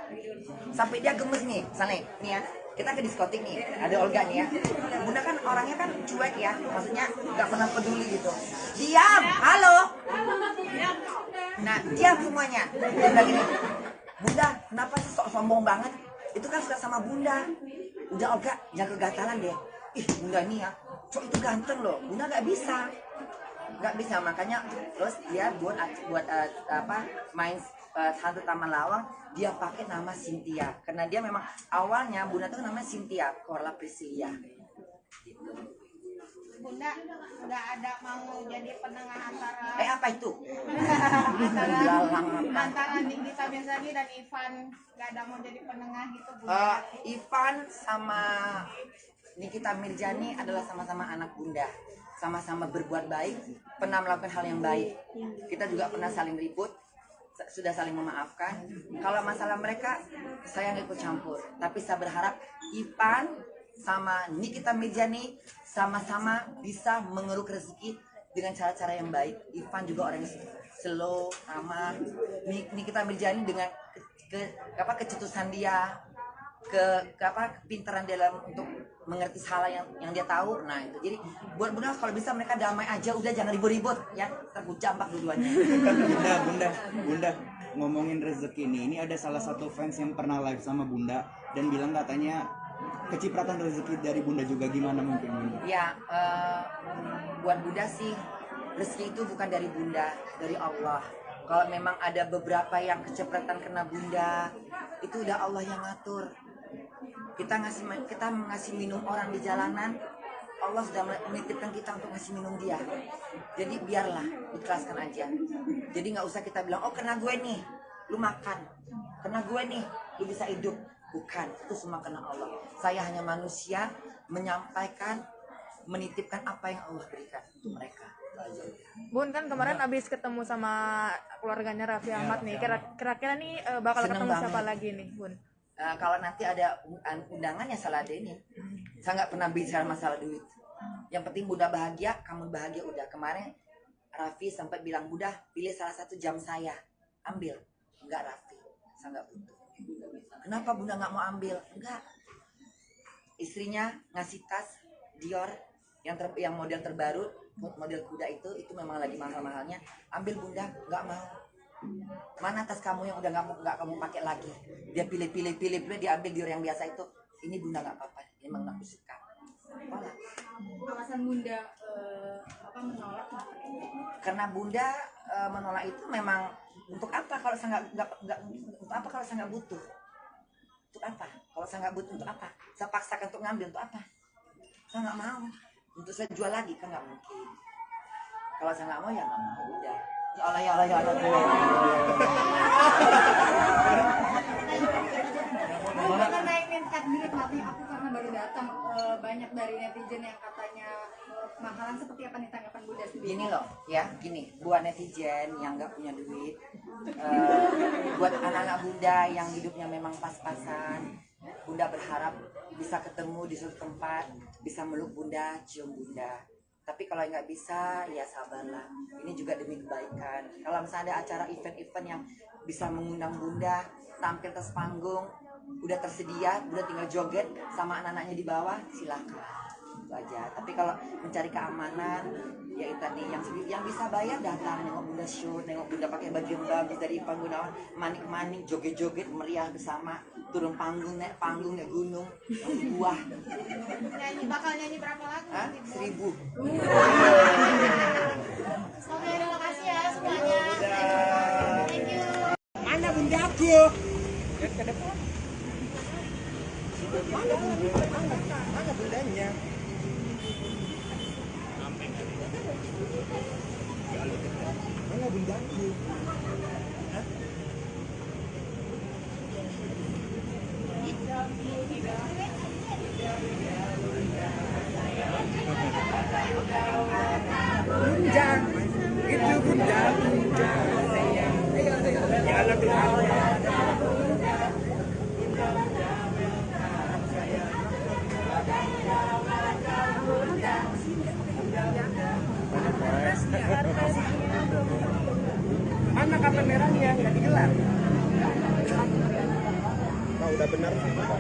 S4: Sampai dia gemes nih, misalnya nih ya, kita ke diskotik nih, ada Olga nih ya. Bunda kan orangnya kan cuek ya, maksudnya nggak pernah peduli gitu. Diam, halo. Nah, diam semuanya. Dia bilang gini, Bunda, kenapa sih sok sombong banget? Itu kan suka sama Bunda. Udah Olga, jangan kegatalan deh. Ih, Bunda ini ya, cowok itu ganteng loh. Bunda nggak bisa, makanya terus dia buat main hantu Taman Lawang, dia pakai nama Cynthia karena dia memang awalnya Bunda tuh namanya Cynthia Korla Priscilia gitu.
S2: Bunda nggak ada mau jadi penengah antara
S4: Apa itu?
S2: antara Nikita Mirzani dan Ivan, nggak ada mau jadi penengah gitu Bunda.
S4: Ivan sama Nikita Mirzani adalah sama-sama anak Bunda, sama-sama berbuat baik, pernah melakukan hal yang baik. Kita juga pernah saling ribut, sudah saling memaafkan. Kalau masalah mereka, saya nggak ikut campur. Tapi saya berharap Ivan sama Nikita Mirzani sama-sama bisa mengeruk rezeki dengan cara-cara yang baik. Ivan juga orang yang slow, ramah. Nikita Mirzani dengan kecetusan dia, kepintaran dia dalam untuk mengerti salah yang dia tahu. Nah itu jadi buat Bunda kalau bisa mereka damai aja, udah jangan ribut-ribut ya, terkucampak dua-duanya.
S3: Bunda, ngomongin rezeki ini ada salah satu fans yang pernah live sama Bunda dan bilang katanya kecipratan rezeki dari Bunda juga, gimana mungkin Bunda?
S4: Ya, buat Bunda sih rezeki itu bukan dari Bunda, dari Allah. Kalau memang ada beberapa yang kecipratan kena Bunda, itu udah Allah yang ngatur. Kita ngasih minum orang di jalanan, Allah sudah menitipkan kita untuk ngasih minum dia. Jadi biarlah, ikhlaskan aja. Jadi nggak usah kita bilang, oh kena gue nih, lu makan. Kena gue nih, lu bisa hidup. Bukan, itu semua kena Allah. Saya hanya manusia, menyampaikan, menitipkan apa yang Allah berikan untuk mereka.
S6: Bun, kan kemarin abis ketemu sama keluarganya Raffi Ahmad nih, kira-kira nih bakal
S4: Seneng
S6: ketemu
S4: banget.
S6: siapa lagi nih Bun?
S4: Kalau nanti ada undangan ya salah ini. Saya nggak pernah bicara masalah duit. Yang penting Bunda bahagia, kamu bahagia udah. Kemarin Raffi sempat bilang, Bunda pilih salah satu jam saya, ambil. Enggak Raffi, saya nggak butuh. Kenapa Bunda nggak mau ambil? Enggak. Istrinya ngasih tas Dior yang model terbaru, model kuda itu memang lagi mahal-mahalnya. Ambil Bunda, nggak mau. Mana tas kamu yang udah nggak kamu pakai lagi? Dia pilih, dia ambil Dior yang biasa itu. Ini Bunda nggak apa-apa, emang aku suka. Tolak.
S7: Alasan Bunda menolak kenapa?
S4: Karena Bunda menolak itu memang untuk apa kalau saya nggak untuk apa kalau saya nggak butuh? Untuk apa? Kalau saya nggak butuh untuk apa? Saya paksakan untuk ngambil untuk apa? Saya nggak mau. Untuk saya jual lagi kan nggak mungkin. Kalau saya nggak mau ya nggak mau udah. Ya Allah.
S7: Bukan naik takdir mati aku karena baru datang, banyak dari netizen yang katanya kemahalan, seperti apa nih tanggapan Bunda sendiri?
S4: Gini loh ya, buat netizen yang nggak punya duit, buat anak-anak Bunda yang hidupnya memang pas-pasan, Bunda berharap bisa ketemu di suatu tempat, bisa meluk Bunda, cium Bunda. Tapi kalau nggak bisa, ya sabarlah. Ini juga demi kebaikan. Kalau misalnya ada acara event-event yang bisa mengundang Bunda tampil atas panggung, udah tersedia, udah tinggal joget sama anak-anaknya di bawah, silakan. Itu aja. Tapi kalau mencari keamanan, ya itu tadi yang bisa bayar datang nengok Bunda show, nengok Bunda pakai baju yang bagus dari Ivan Gunawan, manik-manik, joget-joget meriah bersama, turun panggung, naik gunung, buah.
S2: Bakal nyanyi berapa lagu?
S4: 1.000.
S2: Oke, terima kasih ya semuanya. Thank you.
S1: Mana bundaku? Mana bundanya? Mana bundaku? Bunda, itu bunda, sayang. Ya Allah, mana kartu merahnya nggak digelar? Kau udah benar sih. Bunda.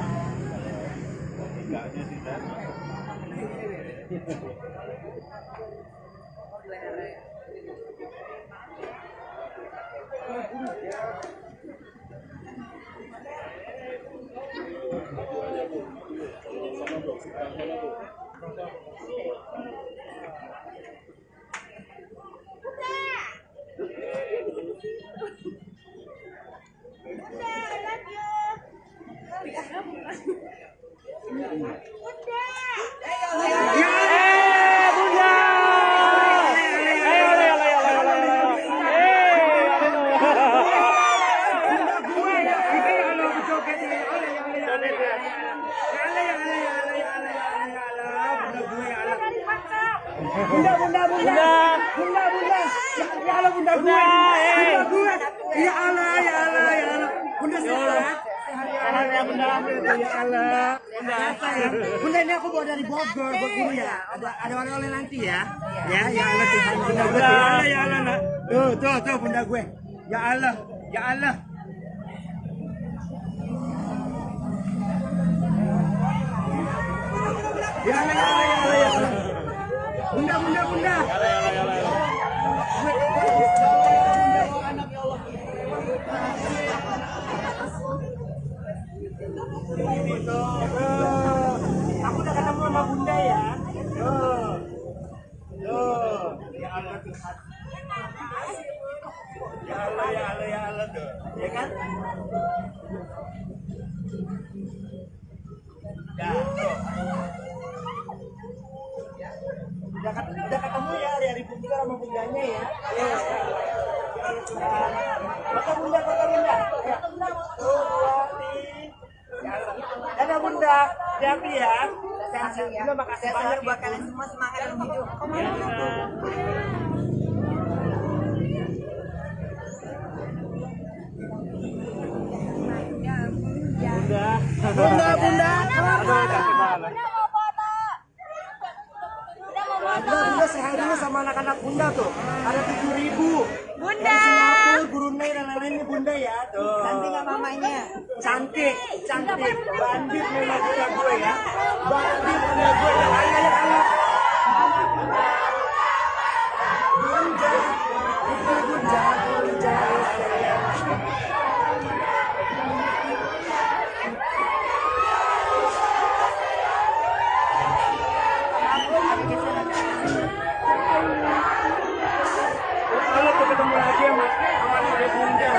S1: kasih. Ya Allah, ya Allah, ya Allah, ya Allah, ya Allah, ya Allah, ya Allah, ya Allah, ya Allah, bunda gue ya Allah. Bunda. Ya Allah, bunda gue. Ya Allah, ya Allah, ya Allah. Bunda sehat. Sehat ya bunda. Ya Allah. Bunda ini aku bawa dari Bogor buat guru ya. Ada oleh-oleh nanti ya. Ya Allah Tuhan bunda gue. Ya Allah, ya Allah. Nak. Tuh bunda gue. Ya Allah, ya Allah. Ya Allah, ya Allah, ya Allah, ya Allah. Bunda. Aku udah ketemu sama bunda ya. Ya Allah Tuhan. Ya Allah tuh. Ya kan? Ya, tuh. Udah ketemu ya hari-hari bunda sama bundanya ya. Maka bunda. Ya. Dadah bunda, Japi ya. Bunda makasih banyak
S4: buat kalian semua, semangat dalam hidup.
S1: Bunda sehat dulu sama anak-anak bunda tuh. Ada 7.000.
S6: Bunda.
S1: Singapura, Brunei dan lain-lainnya bunda ya. Tuh.
S4: Cantik nggak mamanya?
S1: Cantik. Bandit memang bunda gue ya. Bandit bunda gue. Ya Allah. Bunda. Kalau tuh ketemu lagi sama anak bunda.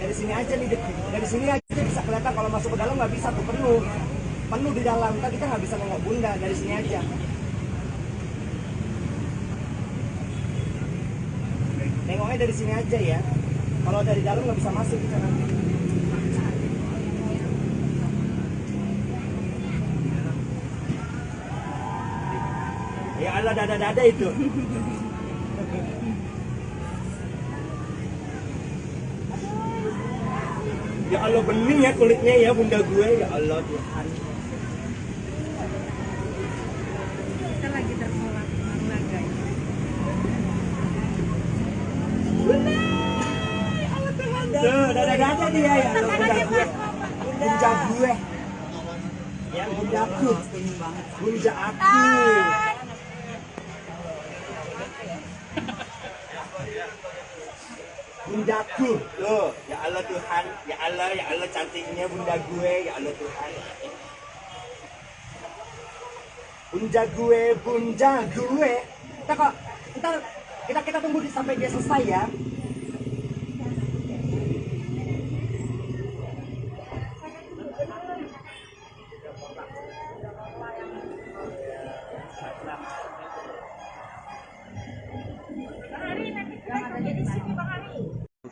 S1: Dari sini aja bisa kelihatan, kalau masuk ke dalam nggak bisa tuh, penuh di dalam. Kita nggak bisa nengok bunda dari sini aja. Nengoknya dari sini aja ya. Kalau dari dalam nggak bisa masuk kita nanti. Ya Allah, dada itu. Ya Allah, bening ya kulitnya ya bunda gue. Ya Allah Tuhan.
S7: Kita lagi tertolak olahraga.
S1: Tuh, dada dia ya Allah, bunda gue. Bunda gue. Ya bundaku. Bunda aku. Bundaku, tuh, ya Allah Tuhan, ya Allah cantiknya bunda gue, ya Allah Tuhan. Bunda gue. Kita tunggu sampai dia selesai ya.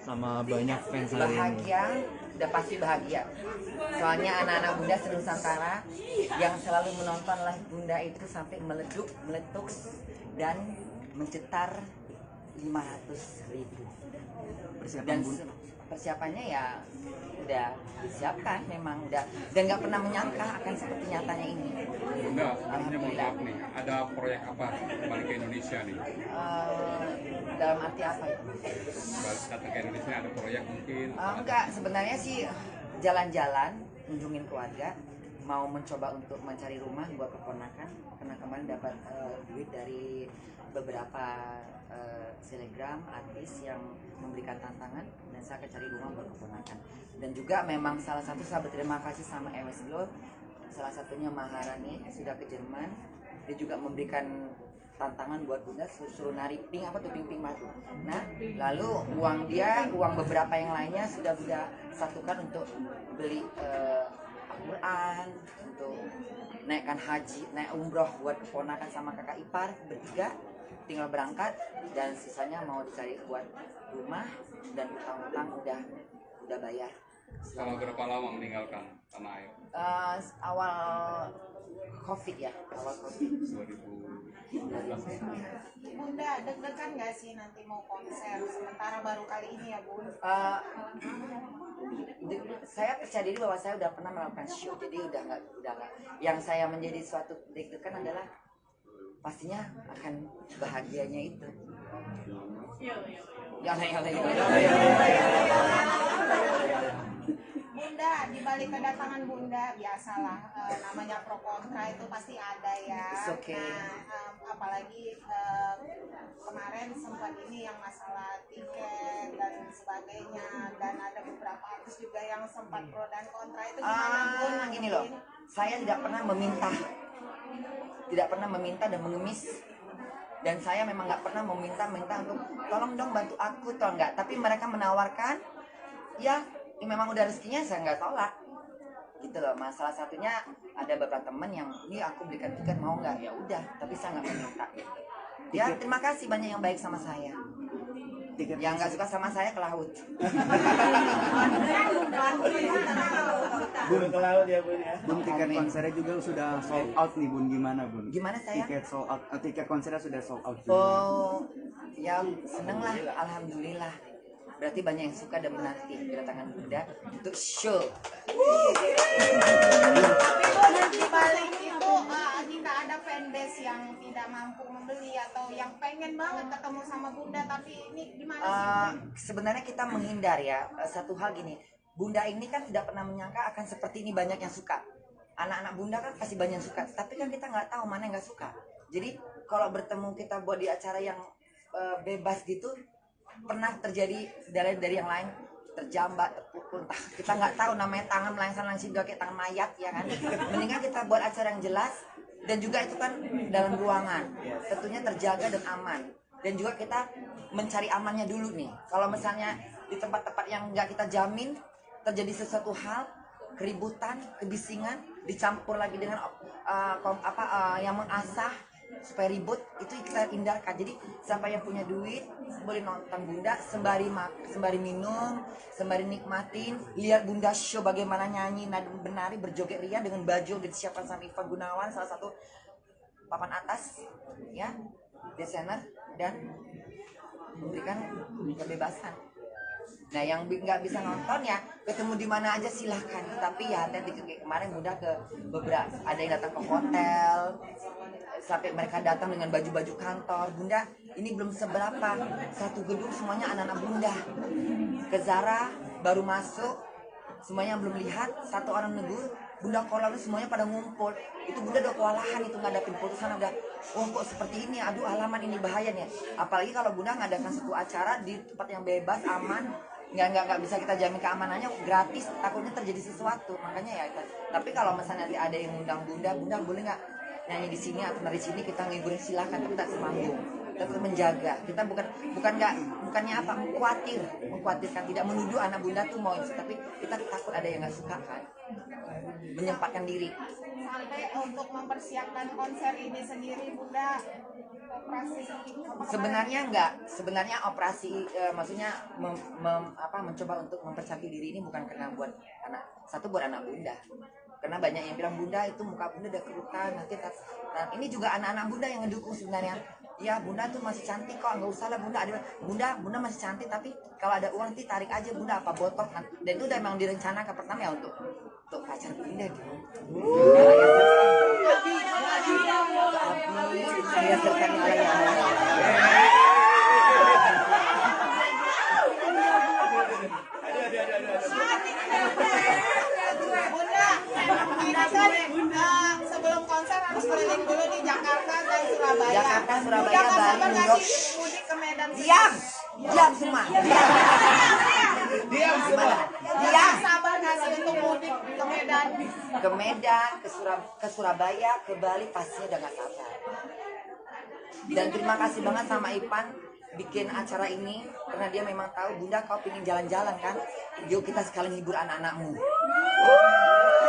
S3: Sama banyak fans hari ini.
S4: Bahagia, udah pasti bahagia. Soalnya anak-anak bunda senusantara yang selalu menonton live bunda itu sampai meletuk dan mencetar 500.000.
S3: Persiapan
S4: persiapannya ya udah disiapkan, memang udah, dan nggak pernah menyangka akan seperti nyatanya ini.
S5: Bunda, artinya mohon maaf nih, ada proyek apa balik ke Indonesia nih?
S4: Dalam arti apa itu?
S5: Balik datang ke Indonesia ada proyek mungkin?
S4: Enggak, sebenarnya sih jalan-jalan, kunjungin keluarga, mau mencoba untuk mencari rumah buat keponakan, karena kemarin dapat duit dari beberapa selegram artis yang memberikan tantangan, dan saya akan cari rumah buat keponakan. Dan juga memang salah satu saya berterima kasih sama MS Glow, salah satunya Maharani sudah ke Jerman, dia juga memberikan tantangan buat Bunda, suruh nari pink apa tuh, pink batu. Nah, lalu uang beberapa yang lainnya sudah Bunda satukan untuk beli Al-Quran, untuk naikkan haji, naik umroh buat keponakan sama kakak ipar bertiga, tinggal berangkat, dan sisanya mau dicari buat rumah, dan utang-utang udah bayar.
S5: Selama berapa lama meninggalkan tanah air?
S4: Awal COVID ya, awal COVID.
S5: 2012.
S2: Bunda, deg-degan nggak sih nanti mau konser sementara baru kali ini ya Bun?
S4: Saya percaya diri bahwa saya udah pernah melakukan show, jadi udah nggak. Yang saya menjadi suatu deg-degan adalah pastinya akan bahagianya itu. Ya.
S2: Bunda, di balik kedatangan Bunda, biasalah namanya pro kontra itu pasti ada ya.
S4: It's okay.
S2: Nah, apalagi kemarin sempat ini yang masalah tiket dan sebagainya, dan ada beberapa artis juga yang sempat pro dan kontra itu gimana Bun?
S4: Gini loh, saya tidak pernah meminta dan mengemis, dan saya memang nggak pernah meminta untuk tolong dong bantu aku, tolong nggak. Tapi mereka menawarkan, ya memang udah rezekinya, saya nggak tolak gitu loh Mas. Salah satunya ada beberapa teman yang ini aku belikan tiket, mau nggak, ya udah, tapi saya nggak meminta gitu. Ya terima kasih banyak yang baik sama saya. Yang nggak suka sama saya ke laut.
S1: Bun ke laut ya Bun ya.
S3: Bun, tiket konsernya juga sudah sold out nih Bun, gimana Bun?
S4: Gimana saya?
S3: Tiket konsernya sudah sold out juga.
S4: Oh, ya seneng lah, alhamdulillah. Berarti banyak yang suka dan menanti kedatangan Bunda untuk show.
S2: Tapi Bun, di balik itu tidak ada fanbase yang tidak mampu membeli atau yang pengen banget ketemu sama Bunda, tapi ini gimana sih Bun?
S4: Sebenarnya kita menghindar ya. Satu hal gini, Bunda ini kan tidak pernah menyangka akan seperti ini banyak yang suka. Anak-anak Bunda kan pasti banyak yang suka, tapi kan kita nggak tahu mana yang nggak suka. Jadi kalau bertemu kita buat di acara yang bebas gitu, pernah terjadi dari yang lain terjambat, terpukul, kita nggak tahu, namanya tangan melangsang-langsing juga kayak tangan mayat ya kan. Mendingan kita buat acara yang jelas, dan juga itu kan dalam ruangan, tentunya terjaga dan aman. Dan juga kita mencari amannya dulu nih. Kalau misalnya di tempat-tempat yang nggak kita jamin terjadi sesuatu hal, keributan, kebisingan, dicampur lagi dengan yang mengasah supaya ribut, itu kita hindarkan. Jadi sampai yang punya duit boleh nonton Bunda sembari minum, sembari nikmatin, lihat Bunda show bagaimana nyanyi, menari, berjoget ria dengan baju yang disiapkan sama Ivan Gunawan, salah satu papan atas ya, desainer, dan memberikan kebebasan. Nah, yang nggak bisa nonton ya ketemu di mana aja silahkan. Tapi ya nanti kemarin Bunda ke beberapa, ada yang datang ke hotel, sampai mereka datang dengan baju-baju kantor. Bunda, ini belum seberapa, satu gedung semuanya anak-anak Bunda. Ke Zara baru masuk, semuanya yang belum lihat, satu orang negur, Bunda Kolal semuanya pada ngumpul. Itu Bunda udah kewalahan itu ngadapin putusan, udah kok seperti ini, aduh alaman ini bahaya nih. Apalagi kalau Bunda ngadakan satu acara di tempat yang bebas, aman, nggak bisa kita jamin keamanannya, gratis, takutnya terjadi sesuatu. Makanya ya itu. Tapi kalau misalnya nanti ada yang ngundang Bunda boleh nggak nyanyi di sini atau dari sini, kita ngiburin silahkan, tapi tak semanggung, tetap menjaga. Kita bukannya apa, mengkhawatirkan, tidak menuduh anak Bunda tuh mau, tapi kita takut ada yang nggak suka kan, menyempatkan diri.
S2: Sampai untuk mempersiapkan konser ini sendiri Bunda operasi
S4: sebenarnya operasi maksudnya mencoba untuk mempercantik diri ini bukan karena buat anak Bunda, karena banyak yang bilang Bunda itu muka Bunda udah kerutan nanti. Nah, ini juga anak-anak Bunda yang ngedukung sebenarnya. ya Bunda tuh masih cantik kok, nggak usah lah Bunda, ada Bunda masih cantik, tapi kalau ada uang nanti tarik aja Bunda, apa botok kan. Dan itu udah emang direncanakan pertama ya untuk pacar Bunda gitu. Saya serkan ya.
S2: Bunda, kita kan sebelum konser harus keliling dulu di Jakarta dan Surabaya.
S4: Jakarta, Surabaya,
S2: Bunda nggak
S4: Bali,
S2: sabar nggak
S4: New York.
S2: sih mudik ke Medan?
S4: Diam semua. Diam semua. Diam.
S2: Sabar nggak sih untuk mudik ke Medan?
S4: Ke Medan, ke Surabaya, ke Bali pastinya udah nggak sabar. Dan terima kasih banget sama Ipan bikin acara ini karena dia memang tahu Bunda kau pingin jalan-jalan kan, yuk kita sekalian hibur anak-anakmu.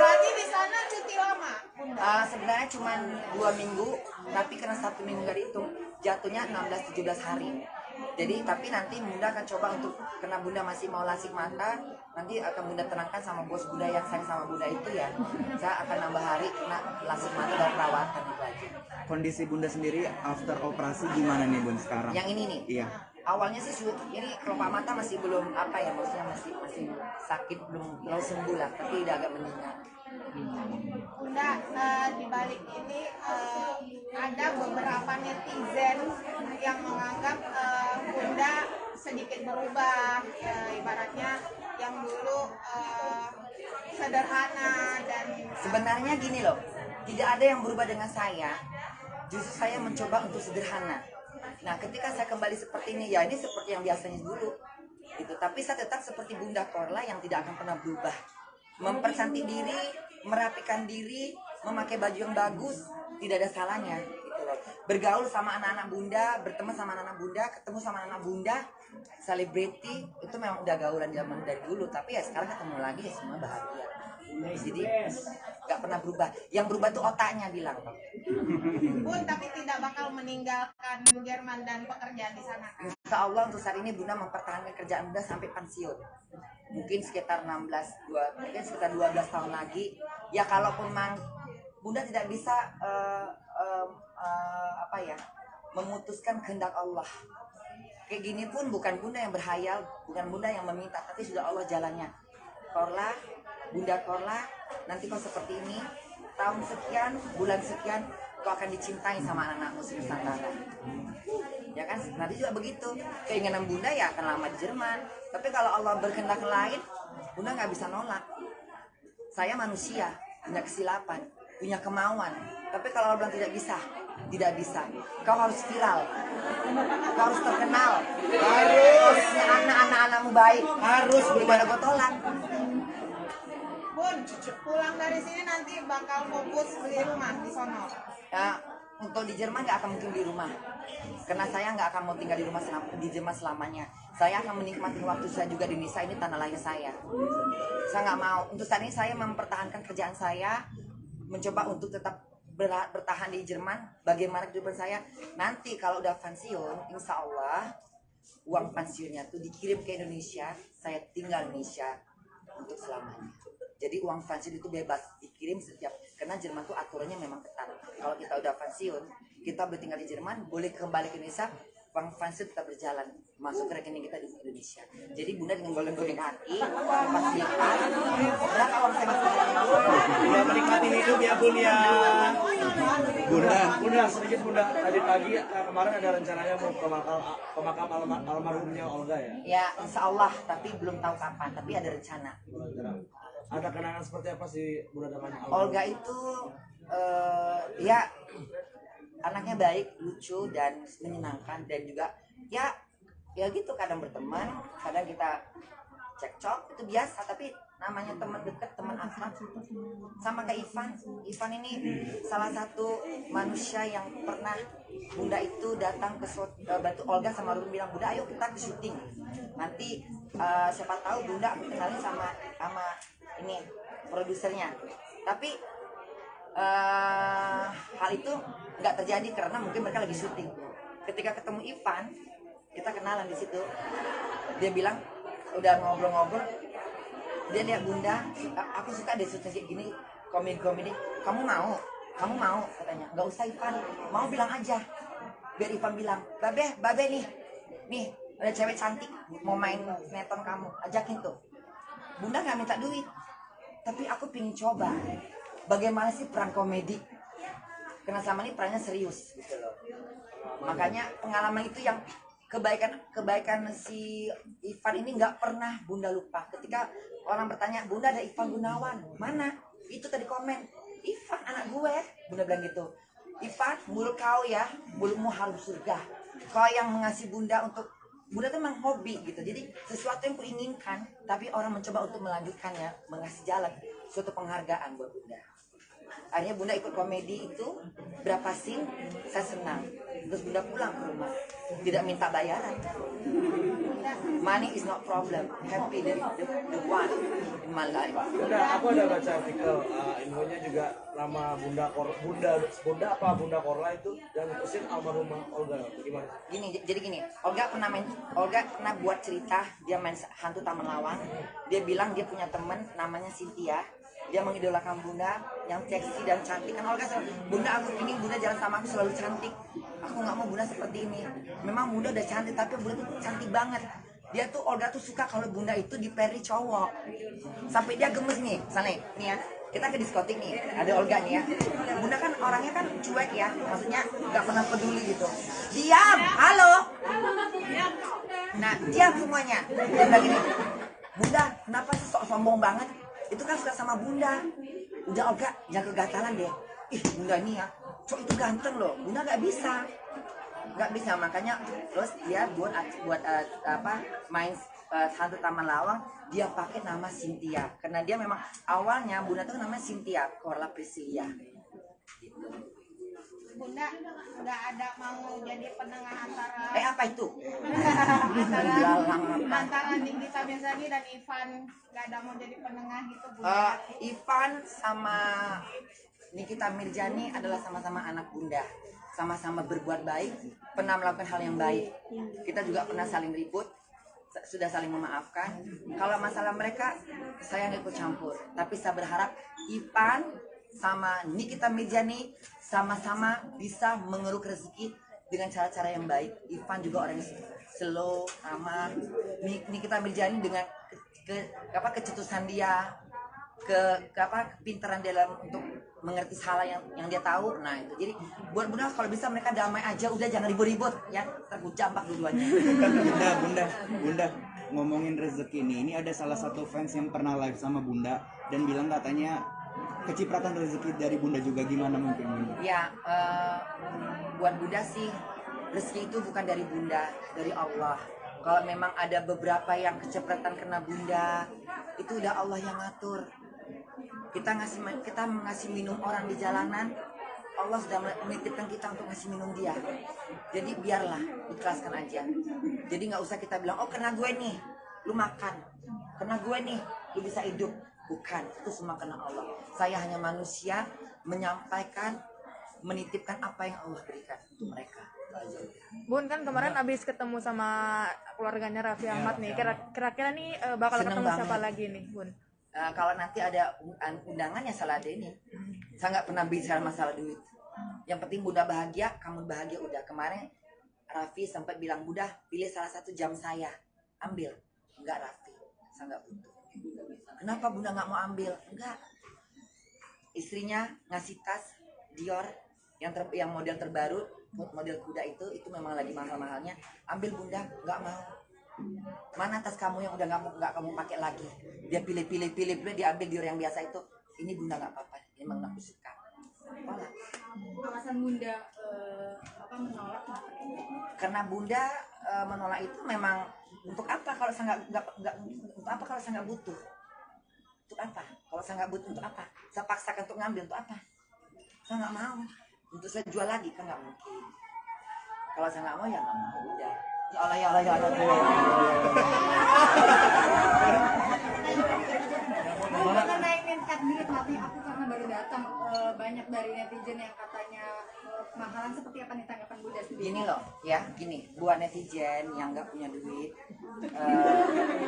S2: Berarti di sana cuti lama, Bunda?
S4: Sebenarnya cuma 2 minggu, tapi karena 1 minggu nggak dihitung jatuhnya 16-17 hari. Jadi tapi nanti Bunda akan coba untuk, karena Bunda masih mau lasik mata, nanti akan Bunda tenangkan sama bos Bunda yang sayang sama Bunda itu ya, saya akan nambah hari karena lasik mata dan perawatan itu aja.
S3: Kondisi Bunda sendiri after operasi gimana nih Bun sekarang?
S4: Yang ini nih,
S3: Iya.
S4: awalnya sih ini kelopak mata masih belum apa ya, maksudnya masih sakit, belum terlalu sembuh lah, tapi udah agak meningkat.
S2: Bunda, di balik ini ada beberapa netizen yang menganggap Bunda sedikit berubah, ibaratnya yang dulu sederhana dan
S4: Sebenarnya gini loh, tidak ada yang berubah dengan saya. Justru saya mencoba untuk sederhana. Nah, ketika saya kembali seperti ini, ya ini seperti yang biasanya dulu. Gitu. Tapi saya tetap seperti Bunda Korla yang tidak akan pernah berubah. Mempercantik diri, merapikan diri, memakai baju yang bagus, tidak ada salahnya. Gitu loh. Bergaul sama anak-anak Bunda, berteman sama anak-anak Bunda, ketemu sama anak Bunda, selebriti, itu memang udah gaulan zaman dari dulu. Tapi ya sekarang ketemu lagi ya semua bahagia. Jadi nggak pernah berubah. Yang berubah tuh otaknya bilang.
S2: Bun, tapi tidak bakal meninggalkan Jerman dan pekerjaan di sana kan?
S4: Insya Allah untuk saat ini Bunda mempertahankan kerjaan Bunda sampai pensiun. Mungkin sekitar 12 tahun lagi. Ya kalaupun memang Bunda tidak bisa memutuskan kehendak Allah. Kayak gini pun bukan Bunda yang berhayal, bukan Bunda yang meminta, tapi sudah Allah jalannya. Korla, Bunda Korla, nanti kau seperti ini, tahun sekian, bulan sekian, kau akan dicintai sama anak-anakmu Nusantara. Ya kan, nanti juga begitu. Keinginan Bunda ya akan lama di Jerman. Tapi kalau Allah berkehendak lain, Bunda nggak bisa nolak. Saya manusia, punya kesilapan, punya kemauan. Tapi kalau Allah bilang tidak bisa, tidak bisa. Kau harus viral, kau harus terkenal, harus anak-anakmu baik. Harus, gimana kau tolak?
S2: Bun, pulang dari sini nanti bakal fokus beli rumah di sono.
S4: Ya, untuk di Jerman nggak akan mungkin di rumah, karena saya nggak akan mau tinggal di rumah di Jerman selamanya. Saya akan menikmati waktu saya juga di Indonesia, ini tanah lahir saya. Saya nggak mau. Untuk saat ini saya mempertahankan kerjaan saya, mencoba untuk tetap bertahan di Jerman. Bagaimana kehidupan saya nanti kalau udah pensiun, insya Allah uang pensiunnya tuh dikirim ke Indonesia, saya tinggal di Indonesia untuk selamanya. Jadi uang pensiun itu bebas dikirim setiap, karena Jerman tuh aturannya memang ketat. Kalau kita udah pensiun, kita bertinggal di Jerman, boleh kembali ke Indonesia, uang pensiun tetap berjalan masuk ke rekening kita di Indonesia. Jadi Bunda dengan goleng-goleng kaki, pastikan berapa uang saya masuk ke
S1: Ya menikmati hidup ya Bun ya. Bunda sedikit Bunda, tadi pagi kemarin ada rencananya mau ke makam almarhumnya Olga ya.
S4: Ya, insya Allah, tapi belum tahu kapan, tapi ada rencana.
S1: Ada kenangan seperti apa sih Bunda namanya
S4: Olga itu ya anaknya baik, lucu dan menyenangkan, dan juga ya gitu, kadang berteman, kadang kita cekcok, itu biasa. Tapi namanya teman dekat, teman akrab. Sama kayak Ivan ini salah satu manusia yang pernah Bunda itu datang ke Batu Olga sama Rubin bilang, Bunda ayo kita ke syuting nanti, siapa tahu Bunda aku kenalin sama ini produsernya. Tapi hal itu nggak terjadi karena mungkin mereka lagi syuting. Ketika ketemu Ivan, kita kenalan di situ. Dia bilang udah ngobrol-ngobrol, dia lihat Bunda, aku suka deh syuting kayak gini, komedi. Kamu mau katanya. Nggak usah Ivan, mau bilang aja. biar Ivan bilang, babe nih ada cewek cantik mau main sinetron kamu, ajakin tuh. Bunda nggak minta duit, tapi aku pingin coba bagaimana sih peran komedi, karena selama ini perannya serius gitu loh. Makanya pengalaman itu yang kebaikan si Ivan ini nggak pernah Bunda lupa. Ketika orang bertanya, Bunda ada Ivan Gunawan mana? Itu tadi komen, Ivan anak gue. Bunda bilang gitu, Ivan, mulut kau ya, mulutmu harus surga. Kau yang mengasih Bunda untuk Bunda tuh memang hobi gitu. Jadi sesuatu yang kuinginkan, tapi orang mencoba untuk melanjutkannya, mengasih jalan, suatu penghargaan buat Bunda. Akhirnya Bunda ikut komedi itu, berapa scene, saya senang. Terus Bunda pulang ke rumah, tidak minta bayaran. Money is not problem, happy the one in my life.
S8: Aku ada baca artikel, infonya juga nama Bunda Korla itu yang ngurusin almarhumah Olga. Gimana?
S4: Gini, Olga pernah buat cerita, dia main hantu Taman Lawang. Dia bilang dia punya teman namanya Cynthia. Dia mengidolakan Bunda yang seksi dan cantik. Kan Olga selalu, Bunda aku ingin Bunda jalan sama aku selalu cantik. Aku nggak mau Bunda seperti ini. Memang Bunda udah cantik, tapi Bunda tuh cantik banget. Olga tuh suka kalau Bunda itu diperi cowok. Sampai dia gemes nih, misalnya nih ya, kita ke diskotik nih, ada Olga nih ya. Bunda kan orangnya kan cuek ya, maksudnya nggak pernah peduli gitu. Diam, halo. Nah, diam semuanya. Dia bilang gini, Bunda, kenapa sih sok sombong banget? Itu kan suka sama Bunda. Udah Olga, jangan kegatalan deh. Ih, Bunda ini ya, cowok itu ganteng loh. Bunda nggak bisa, makanya terus dia buat main hantu Taman Lawang. Dia pakai nama Cynthia karena dia memang awalnya Bunda tuh namanya Cynthia Korla Priscilia.
S2: Bunda nggak ada mau jadi penengah antara
S4: Apa itu?
S2: antara Nikita Mirzani dan Ivan, nggak ada mau jadi penengah gitu Bunda.
S4: Ivan sama Nikita Mirzani adalah sama-sama anak Bunda, sama-sama berbuat baik, pernah melakukan hal yang baik. Kita juga pernah saling ribut, sudah saling memaafkan. Kalau masalah mereka, saya nggak ikut campur. Tapi saya berharap Ivan sama Nikita Mirzani sama-sama bisa mengeruk rezeki dengan cara-cara yang baik. Ivan juga orang yang slow, ramah. Nikita Mirzani dengan kecetusan dia, kepintaran dia dalam untuk mengerti salah yang dia tahu. Nah itu jadi buat Bunda kalau bisa mereka damai aja, udah jangan ribut-ribut ya, terkucampak dua-duanya.
S3: Bunda ngomongin rezeki ini ada salah satu fans yang pernah live sama Bunda dan bilang katanya kecipratan rezeki dari Bunda juga, gimana mungkin Bunda?
S4: Ya, buat Bunda sih rezeki itu bukan dari Bunda, dari Allah. Kalau memang ada beberapa yang kecipratan kena Bunda, itu udah Allah yang ngatur. Kita ngasih minum orang di jalanan, Allah sudah menitipkan kita untuk ngasih minum dia. Jadi biarlah, ikhlaskan aja. Jadi nggak usah kita bilang, oh kena gue nih, lu makan. Kena gue nih, lu bisa hidup. Bukan, itu semua kena Allah. Saya hanya manusia menyampaikan, menitipkan apa yang Allah berikan untuk mereka.
S6: Bun, kan kemarin abis ketemu sama keluarganya Raffi Ahmad nih, kira-kira nih bakal
S4: Seneng
S6: ketemu
S4: banget.
S6: siapa lagi nih Bun?
S4: Kalau nanti ada undangan ya salah ini. Saya nggak pernah bicara masalah duit. Yang penting Bunda bahagia, kamu bahagia udah. Kemarin Raffi sempat bilang, Bunda pilih salah satu jam saya, ambil. Enggak Raffi, saya nggak butuh. Kenapa Bunda nggak mau ambil? Enggak. Istrinya ngasih tas Dior yang model terbaru, model kuda itu memang lagi mahal-mahalnya. Ambil Bunda, nggak mau. Mana tas kamu yang udah nggak kamu pakai lagi? Dia pilih, dia ambil Dior yang biasa itu. Ini Bunda nggak apa-apa, ini memang aku suka. Tolak.
S7: Alasan Bunda menolak kenapa?
S4: Karena Bunda menolak itu memang untuk apa kalau saya nggak untuk apa kalau saya nggak butuh? Untuk apa? Kalau saya nggak butuh untuk apa? Saya paksakan untuk ngambil untuk apa? Saya nggak mau. Untuk saya jual lagi kan nggak mungkin. Kalau saya nggak mau ya nggak mau. Udah. Ya Allah ya Allah ya Allah.
S7: Karena naik tingkat diri tapi aku karena baru datang banyak dari netizen yang katanya kemahalan, seperti apa nih tanggapan Bunda sendiri?
S4: Gini loh ya, buat netizen yang nggak punya duit,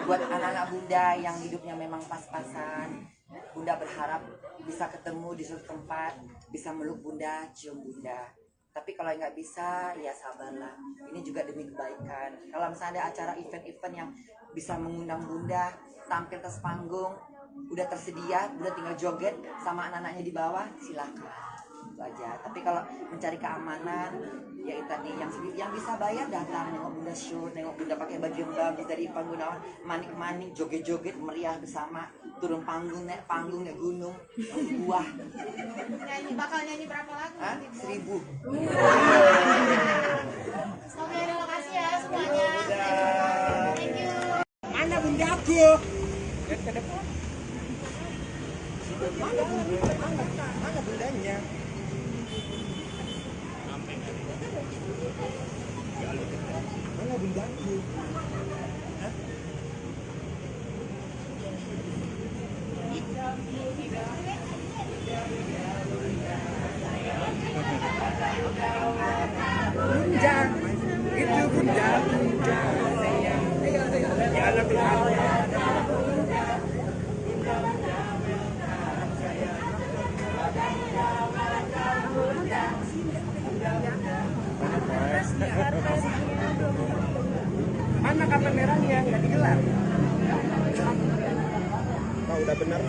S4: buat anak-anak Bunda yang hidupnya memang pas-pasan, Bunda berharap bisa ketemu di suatu tempat, bisa meluk Bunda, cium Bunda. Tapi kalau nggak bisa, ya sabarlah. Ini juga demi kebaikan. Kalau misalnya ada acara event-event yang bisa mengundang Bunda tampil atas panggung, udah tersedia, udah tinggal joget sama anak-anaknya di bawah, silakan. Itu aja. Tapi kalau mencari keamanan, ya itu tadi yang bisa bayar datang nengok Bunda show, nengok Bunda pakai baju yang bagus dari panggung awal, manik-manik, joget-joget meriah bersama, turun panggung, naik gunung, buah.
S2: Bakal nyanyi berapa lagu?
S4: 1000.
S2: Oke, terima kasih ya semuanya. Thank you.
S1: Mana bundaku? Mana bundanya? Mana bundaku? Bunda, itu bunda, bunda. Ya Allah Tuhan. Mana kapan merahnya nggak digelar? Oh, udah benar.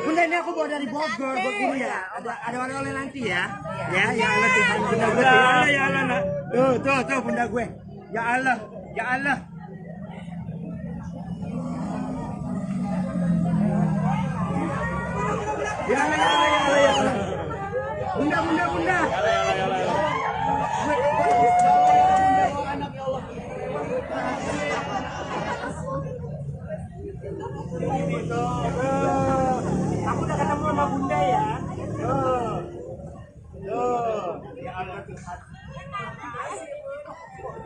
S1: Bunda ini aku bawa dari Bogor buat ini ya. Ada oleh-oleh nanti ya. Ya Allah Tuhan, Bunda gue. Ya Allah. Tuh Bunda gue. Ya Allah. Ya Allah. Ya Allah. Bunda. Aku udah ketemu sama Bunda ya. Ya Allah Tuhan.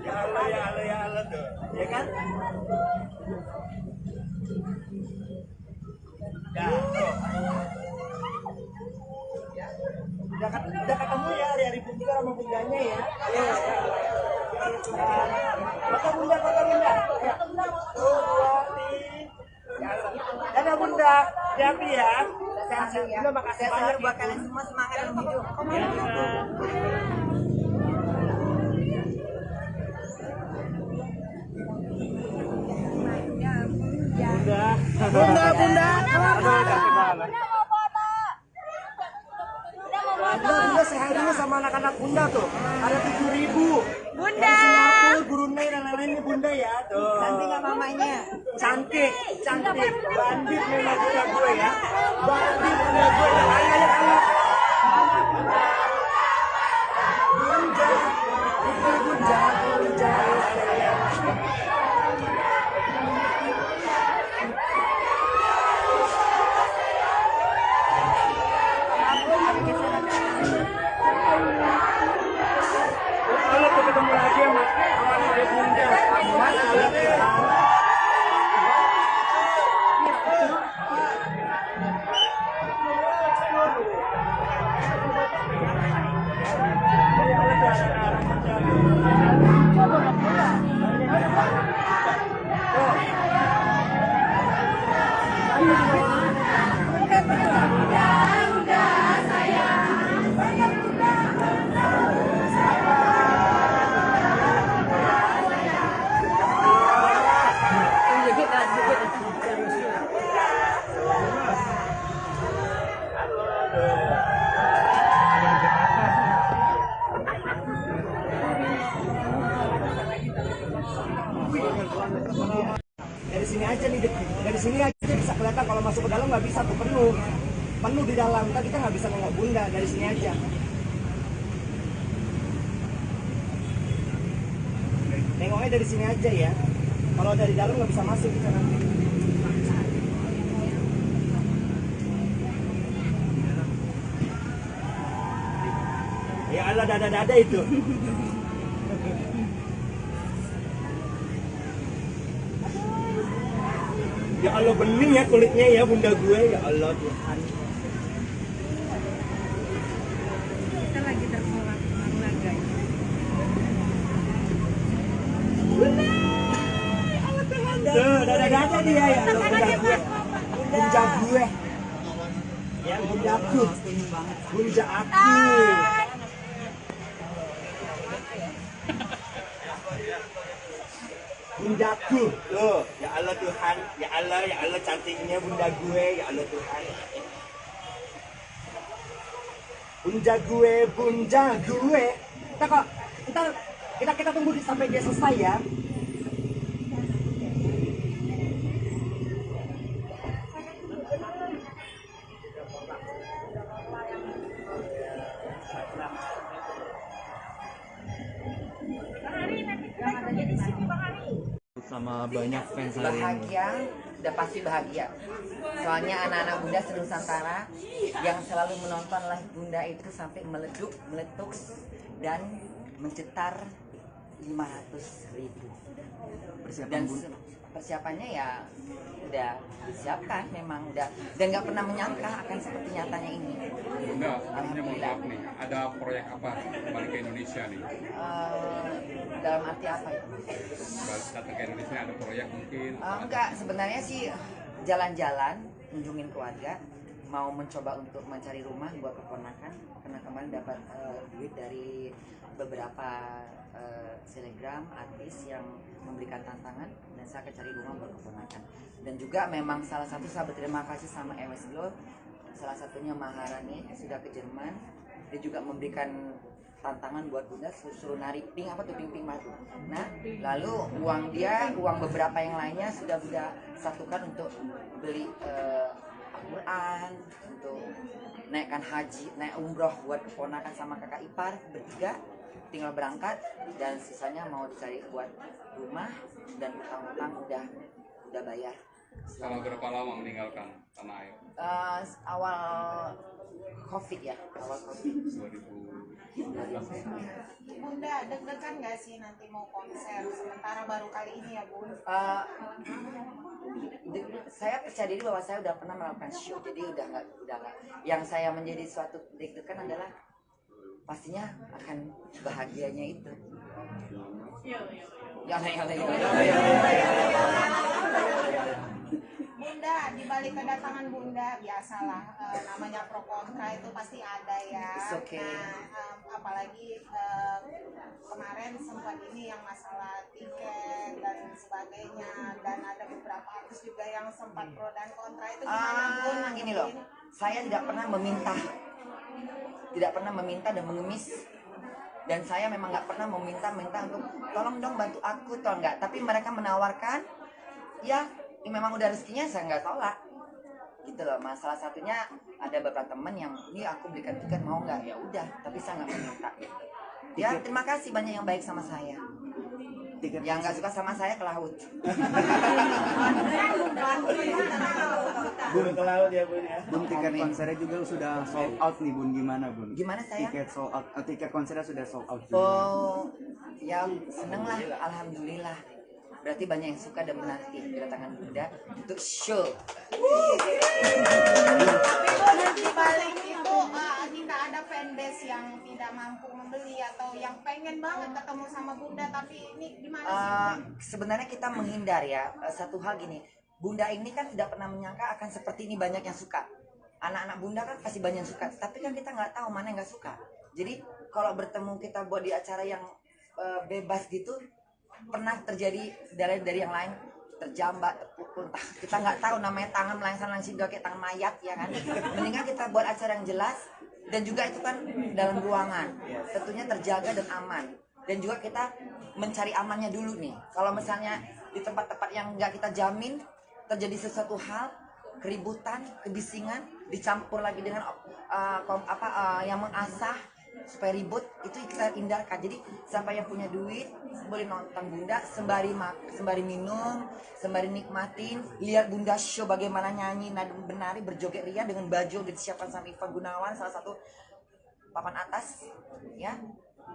S1: Ya Allah tuh. Ya kan? Udah ketemu ya hari-hari pun juga sama Bundanya ya. Foto Bunda. Ya. Dadah Bunda, hati ya. Sehat-sehat juga, makasih banyak
S4: buat kalian semua, semangat dalam hidup.
S1: Bunda sehat dulu sama anak-anak Bunda tuh. Ada 7.000.
S6: Bunda.
S1: Singapura, Brunei dan lain-lain ini Bunda ya. Tuh.
S4: Cantik nggak mamanya?
S1: Cantik. Bandit memang Bunda gue ya. Bandit Bunda gue. Ayo. Bunda. Ketemu lagi sama Bunda. sini aja nih, dari sini aja bisa kelihatan. Kalau masuk ke dalam nggak bisa tuh, penuh di dalam. Ntar kita nggak bisa nengok bunda, dari sini aja. Nengoknya dari sini aja ya. Kalau dari dalam nggak bisa masuk kita nanti. Ya Allah, dada-dada itu. Ya Allah, bening ya kulitnya ya bunda gue. Ya Allah Tuhan.
S7: Kita lagi tersolak olahraga.
S1: Tuh, dada-dada dia ya Allah, bunda gue. Bunda gue. Ya bundaku. Bunda aku. Bundaku. Tuh, ya Allah Tuhan. Ya Allah cantiknya bunda gue. Ya Allah Tuhan. Bunda gue, bunda gue. Kita tunggu sampai dia selesai ya.
S3: Sama banyak fans hari ini.
S4: Bahagia, udah pasti bahagia. Soalnya anak-anak Bunda Senusantara yang selalu menonton live Bunda itu sampai meletuk dan mencetar 500.000.
S3: Persiapan
S4: Dan
S3: Bunda.
S4: persiapannya ya udah disiapkan, memang udah, dan nggak pernah menyangka akan seperti nyatanya ini.
S5: Bunda, artinya mohon maaf nih, ada proyek apa balik ke Indonesia nih?
S4: Dalam arti apa ya?
S5: Balik datang ke Indonesia ada proyek mungkin?
S4: Enggak, sebenarnya sih jalan-jalan, kunjungin keluarga, mau mencoba untuk mencari rumah buat keponakan, karena kemarin dapat duit dari beberapa selebgram artis yang memberikan tantangan, dan saya akan cari rumah buat keponakan. Dan juga memang salah satu saya berterima kasih sama MS Glow, salah satunya Maharani sudah ke Jerman, dia juga memberikan tantangan buat Bunda, suruh nari pink apa tuh, pink batu. Nah, lalu uang beberapa yang lainnya sudah Bunda satukan untuk beli Al-Quran, untuk naikkan haji, naik umroh buat keponakan sama kakak ipar bertiga, tinggal berangkat, dan sisanya mau dicari buat rumah, dan utang-utang udah bayar.
S5: Selama berapa lama meninggalkan tanah air?
S4: Awal COVID ya, awal COVID.
S5: 2012.
S2: Bunda, deg-degan nggak sih nanti mau konser? Sementara baru kali ini ya Bun.
S4: Saya percaya diri bahwa saya udah pernah melakukan show, jadi udah nggak. Yang saya menjadi suatu deg-degan adalah pastinya akan bahagianya itu. Ya.
S2: Bunda, di balik kedatangan Bunda biasalah namanya pro kontra itu pasti ada ya.
S4: It's okay.
S2: Nah, apalagi kemarin sempat ini yang masalah tiket dan sebagainya, dan ada beberapa artis juga yang sempat pro dan kontra itu gimana Bun?
S4: Gini loh, saya tidak pernah meminta dan mengemis, dan saya memang nggak pernah meminta untuk tolong dong bantu aku, tolong nggak. Tapi mereka menawarkan, ya memang udah rezekinya, saya nggak tolak gitu loh Mas. Salah satunya ada beberapa teman yang ini aku belikan tiket, mau nggak, ya udah, tapi saya nggak meminta gitu. Ya terima kasih banyak yang baik sama saya.
S3: Tiket
S4: Yang nggak suka sama saya ke laut.
S3: Bun ke laut ya Bun ya. Bun, tiket konsernya juga sudah sold out nih Bun, gimana Bun?
S4: Gimana saya?
S3: Tiket sold out, tiket konsernya sudah sold out juga.
S4: Oh, ya seneng lah, alhamdulillah. Berarti banyak yang suka dan menanti kedatangan Bunda untuk show.
S2: Tapi Bun, di balik itu tidak ada fanbase yang tidak mampu membeli atau yang pengen banget ketemu sama Bunda, tapi ini gimana sih?
S4: Sebenarnya kita menghindar ya. Satu hal gini, Bunda ini kan tidak pernah menyangka akan seperti ini banyak yang suka. Anak-anak Bunda kan pasti banyak yang suka, tapi kan kita nggak tahu mana yang nggak suka. Jadi kalau bertemu kita buat di acara yang bebas gitu, pernah terjadi dari yang lain terjambak, terpukul, kita nggak tahu namanya tangan melangsang juga kayak tangan mayat ya kan. Mendingan kita buat acara yang jelas, dan juga itu kan dalam ruangan, tentunya terjaga dan aman. Dan juga kita mencari amannya dulu nih. Kalau misalnya di tempat-tempat yang nggak kita jamin terjadi sesuatu hal, keributan, kebisingan, dicampur lagi dengan yang mengasah supaya ribut, itu kita hindarkan. Jadi siapa yang punya duit boleh nonton Bunda sembari minum, sembari nikmatin, lihat Bunda show bagaimana nyanyi, nada menari, berjoget ria dengan baju yang disiapkan sama Ivan Gunawan, salah satu papan atas ya,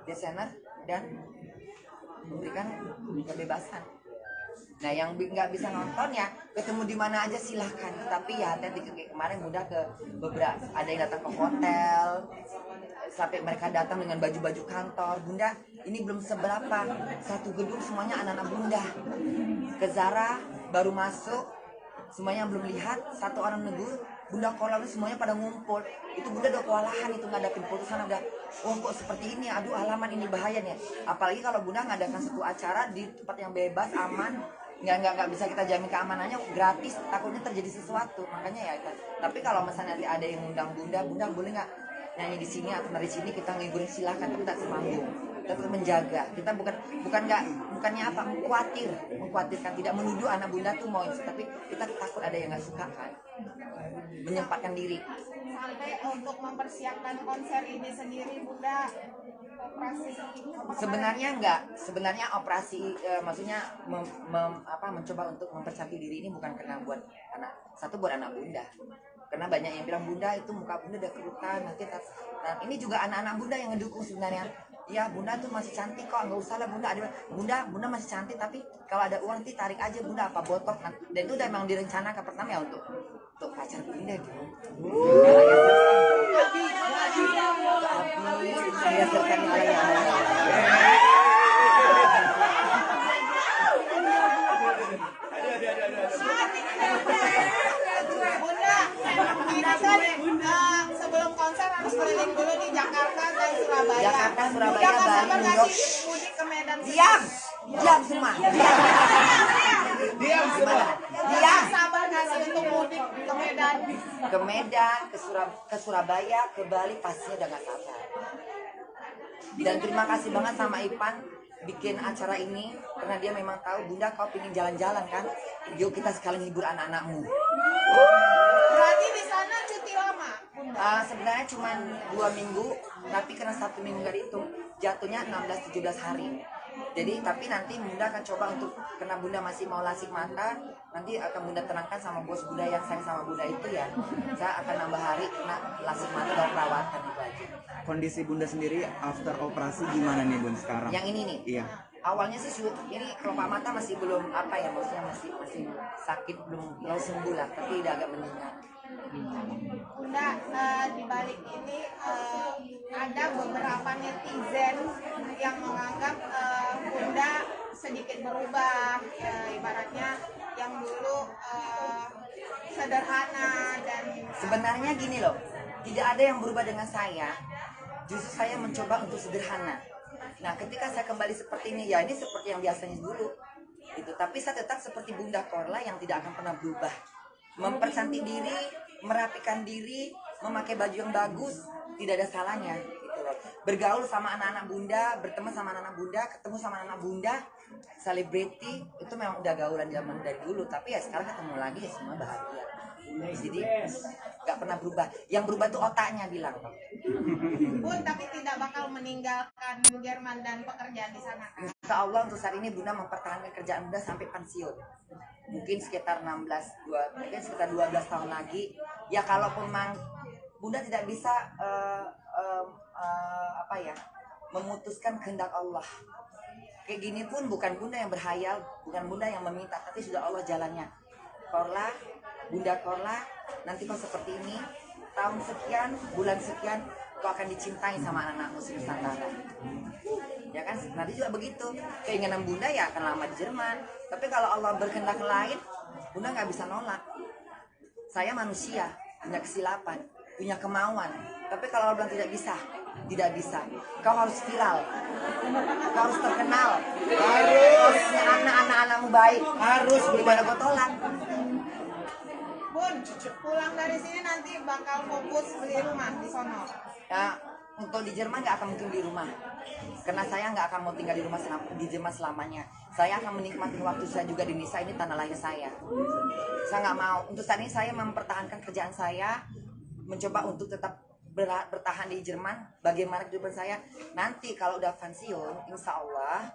S4: desainer, dan memberikan kebebasan. Nah, yang nggak bisa nonton ya ketemu di mana aja silahkan. Tapi ya hati-hati, kemarin Bunda ke beberapa, ada yang datang ke hotel sampai mereka datang dengan baju-baju kantor. Bunda, ini belum seberapa, satu gedung semuanya anak-anak Bunda. Ke Zara baru masuk, semuanya belum lihat, satu orang negur, Bunda kolam semuanya pada ngumpul. Itu Bunda udah kewalahan itu ngadapin putusan, udah kok seperti ini, aduh halaman ini bahaya nih. Apalagi kalau Bunda ngadakan satu acara di tempat yang bebas, aman, nggak bisa kita jamin keamanannya, gratis, takutnya terjadi sesuatu. Makanya ya, tapi kalau misalnya nanti ada yang ngundang Bunda boleh nggak nyanyi di sini atau dari sini, kita ngiburin silahkan, tapi tak semanggung, tetap menjaga. Kita bukannya apa, mengkhawatirkan, tidak menuduh anak Bunda tuh mau, tapi kita takut ada yang nggak suka kan, menyempatkan diri.
S2: Sampai untuk mempersiapkan konser ini sendiri Bunda operasi
S4: sebenarnya operasi maksudnya mencoba untuk mempercantik diri ini bukan karena buat anak Bunda, karena banyak yang bilang Bunda itu muka Bunda udah kerutan nanti. Nah, ini juga anak-anak Bunda yang ngedukung sebenarnya. Ya Bunda tuh masih cantik kok, nggak usah lah Bunda, Bunda masih cantik, tapi kalau ada uang nanti tarik aja Bunda, apa botok kan. Dan itu udah emang direncanakan pertama ya untuk pacar Bunda gitu. Saya serkan
S2: Bunda, ini kan sebelum konser harus keliling dulu di Jakarta dan Surabaya.
S4: Surabaya, Bali, New York.
S2: Mudik ke Medan.
S4: Diam semua. Diam.
S2: Sabar nggak sih untuk mudik ke Medan?
S4: Ke Surabaya, ke Bali pastinya udah nggak sabar. Dan terima kasih banget sama Ipan bikin acara ini, karena dia memang tahu Bunda kau pingin jalan-jalan kan, yuk kita sekali hibur anak-anakmu.
S2: Berarti di sana cuti lama Bunda?
S4: Sebenarnya cuma 2 minggu, tapi karena 1 minggu nggak dihitung, jatuhnya 16-17 hari. Jadi tapi nanti Bunda akan coba untuk, karena Bunda masih mau lasik mata, nanti akan Bunda terangkan sama bos Bunda yang sayang sama Bunda itu ya, saya akan nambah hari karena lasik mata dan perawatan itu aja.
S3: Kondisi Bunda sendiri after operasi gimana nih Bun sekarang?
S4: Yang ini nih?
S3: Iya.
S4: Awalnya sih ini kelopak mata masih belum maksudnya masih sakit, belum sembuh lah, tapi udah agak meninggal.
S2: Bunda, di balik ini ada beberapa netizen yang menganggap Bunda sedikit berubah, ibaratnya yang dulu sederhana dan
S4: sebenarnya gini loh, tidak ada yang berubah dengan saya. Justru saya mencoba untuk sederhana. Nah, ketika saya kembali seperti ini, ya ini seperti yang biasanya dulu. Gitu. Tapi saya tetap seperti Bunda Korla yang tidak akan pernah berubah. Mempercantik diri, merapikan diri, memakai baju yang bagus, tidak ada salahnya. Gitu loh. Bergaul sama anak-anak Bunda, berteman sama anak-anak Bunda, ketemu sama anak Bunda, selebriti, itu memang udah gaulan zaman dari dulu. Tapi ya sekarang ketemu lagi ya semua bahagia. Jadi nggak pernah berubah. Yang berubah tuh otaknya bilang.
S2: Bun, tapi tidak bakal meninggalkan Jerman dan pekerjaan di sana kan?
S4: Insya Allah untuk saat ini Bunda mempertahankan kerjaan Bunda sampai pensiun. Mungkin sekitar 12 tahun lagi. Ya kalaupun Bunda tidak bisa memutuskan kehendak Allah. Kayak gini pun bukan Bunda yang berhayal, bukan Bunda yang meminta, tapi sudah Allah jalannya. Korla, Bunda Korla, nanti kau seperti ini, tahun sekian, bulan sekian, kau akan dicintai sama anak-anak muslim Nusantara. Ya kan, nanti juga begitu. Keinginan Bunda ya akan lama di Jerman. Tapi kalau Allah berkehendak lain, Bunda nggak bisa nolak. Saya manusia, punya kesilapan, punya kemauan. Tapi kalau Allah bilang tidak bisa. Kau harus viral, kau harus terkenal, harus anak-anakmu baik, harus gimana kau tolak.
S2: Bun, pulang dari sini nanti bakal fokus beli rumah di sono.
S4: Ya, untuk di Jerman nggak akan mungkin di rumah, karena saya nggak akan mau tinggal di rumah di Jerman selamanya. Saya akan menikmati waktu saya juga di Indonesia, ini tanah lahir saya. Saya nggak mau. Untuk saat ini saya mempertahankan kerjaan saya, mencoba untuk tetap bertahan di Jerman. Bagaimana kehidupan saya nanti kalau udah pensiun, insya Allah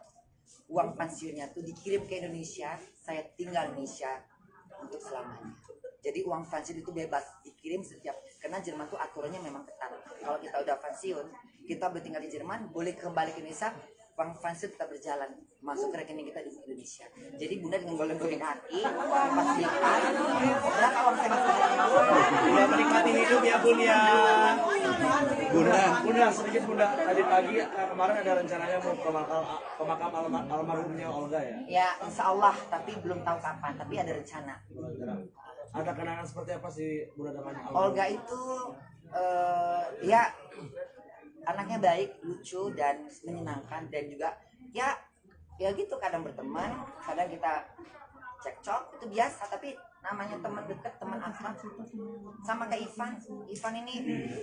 S4: uang pensiunnya tuh dikirim ke Indonesia, saya tinggal di Indonesia untuk selamanya. Jadi uang pensiun itu bebas dikirim setiap, karena Jerman tuh aturannya memang ketat. Kalau kita udah pensiun, kita bertinggal di Jerman, boleh kembali ke Indonesia, uang pensiun tetap berjalan masuk ke rekening kita di Indonesia. Jadi Bunda dengan golong-golong hati, pastikan berapa uang saya masuk ke
S8: Bunda menikmati hidup ya Bun ya. Bunda sedikit Bunda, tadi pagi kemarin ada rencananya mau ke makam almarhumnya Olga ya.
S4: Ya, insya Allah, tapi belum tahu kapan, tapi ada rencana.
S8: Ada kenangan seperti apa sih Bunda dengan
S4: Olga itu ya anaknya baik, lucu dan menyenangkan, dan juga ya gitu, kadang berteman, kadang kita cekcok, itu biasa. Tapi namanya teman dekat, teman akrab. Sama kayak Ivan ini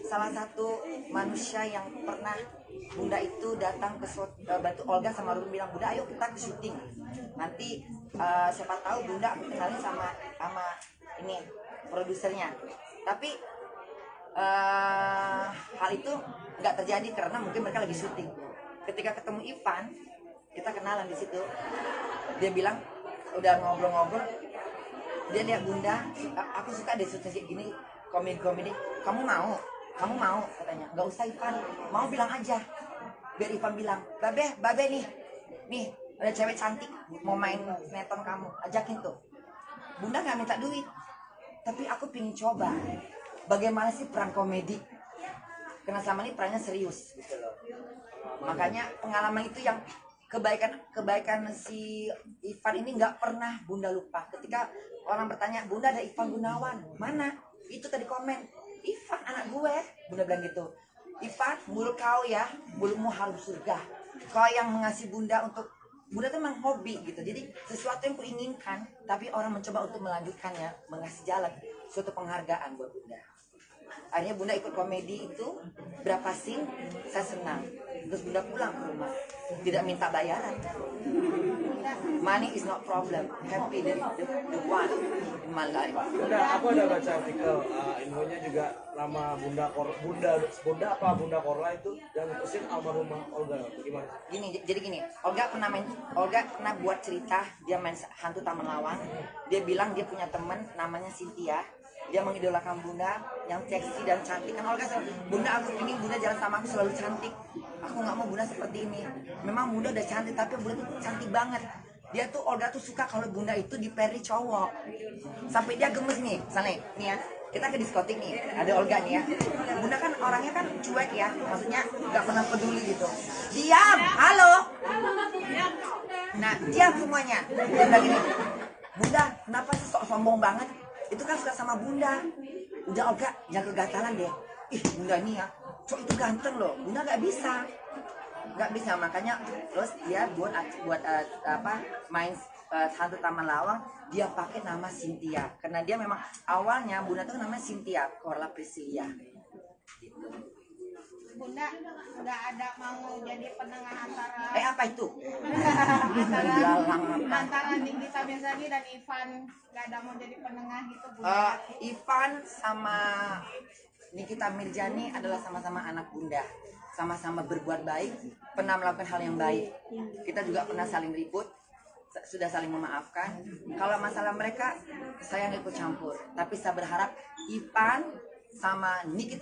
S4: salah satu manusia yang pernah Bunda itu datang ke Batu Olga sama Ruru bilang, Bunda ayo kita ke syuting nanti, siapa tahu Bunda aku kenalin sama ini produsernya. Tapi hal itu nggak terjadi karena mungkin mereka lagi syuting. Ketika ketemu Ivan, kita kenalan di situ. Dia bilang udah ngobrol-ngobrol, dia lihat Bunda, aku suka deh syuting kayak gini, komedi. Kamu mau katanya. Nggak usah Ivan, mau bilang aja. Biar Ivan bilang, babe nih ada cewek cantik mau main sinetron kamu, ajakin tuh. Bunda nggak minta duit, tapi aku pingin coba bagaimana sih peran komedi, karena selama ini perannya serius gitu loh. Makanya pengalaman itu yang kebaikan si Ivan ini nggak pernah Bunda lupa. Ketika orang bertanya, Bunda ada Ivan Gunawan mana? Itu tadi komen, Ivan anak gue. Bunda bilang gitu, Ivan mulut kau ya, mulutmu harus surga. Kau yang mengasih Bunda untuk Bunda tuh memang hobi gitu. Jadi sesuatu yang kuinginkan, tapi orang mencoba untuk melanjutkannya, mengasih jalan, suatu penghargaan buat Bunda. Akhirnya Bunda ikut komedi itu, berapa scene, saya senang. Terus Bunda pulang ke rumah, tidak minta bayaran. Money is not problem, happy the one in my life.
S8: Bunda, aku ada baca artikel, infonya juga nama Bunda Korla itu yang mutusin almarhumah Olga. Gimana?
S4: Gini, Olga pernah buat cerita, dia main hantu Taman Lawang. Dia bilang dia punya teman namanya Cynthia. Dia mengidolakan Bunda yang seksi dan cantik. Kan Olga selalu, Bunda aku ingin Bunda jalan sama aku selalu cantik. Aku nggak mau Bunda seperti ini. Memang Bunda udah cantik, tapi Bunda tuh cantik banget. Olga tuh suka kalau Bunda itu diperi cowok. Sampai dia gemes nih, misalnya nih ya, kita ke diskotik nih, ada Olga nih ya. Bunda kan orangnya kan cuek ya, maksudnya nggak pernah peduli gitu. Diam, halo. Nah, diam semuanya. Dia bilang gini, Bunda, kenapa sih sok sombong banget? Itu kan suka sama Bunda. Udah Olga, jangan kegatalan deh. Ih, Bunda ini ya, cowok itu ganteng loh. Bunda nggak bisa, makanya terus dia buat main hantu Taman Lawang. Dia pakai nama Cynthia karena dia memang awalnya Bunda tuh namanya Cynthia Korla Priscilia.
S2: Bunda nggak ada mau jadi penengah antara
S4: Apa itu?
S2: antara Nikita Mirzani dan Ivan, nggak ada mau jadi penengah gitu Bunda.
S4: Ivan sama Nikita Mirzani adalah sama-sama anak Bunda, sama-sama berbuat baik, pernah melakukan hal yang baik. Kita juga pernah saling ribut, sudah saling memaafkan. Kalau masalah mereka, saya nggak ikut campur. Tapi saya berharap Ivan sama Nikita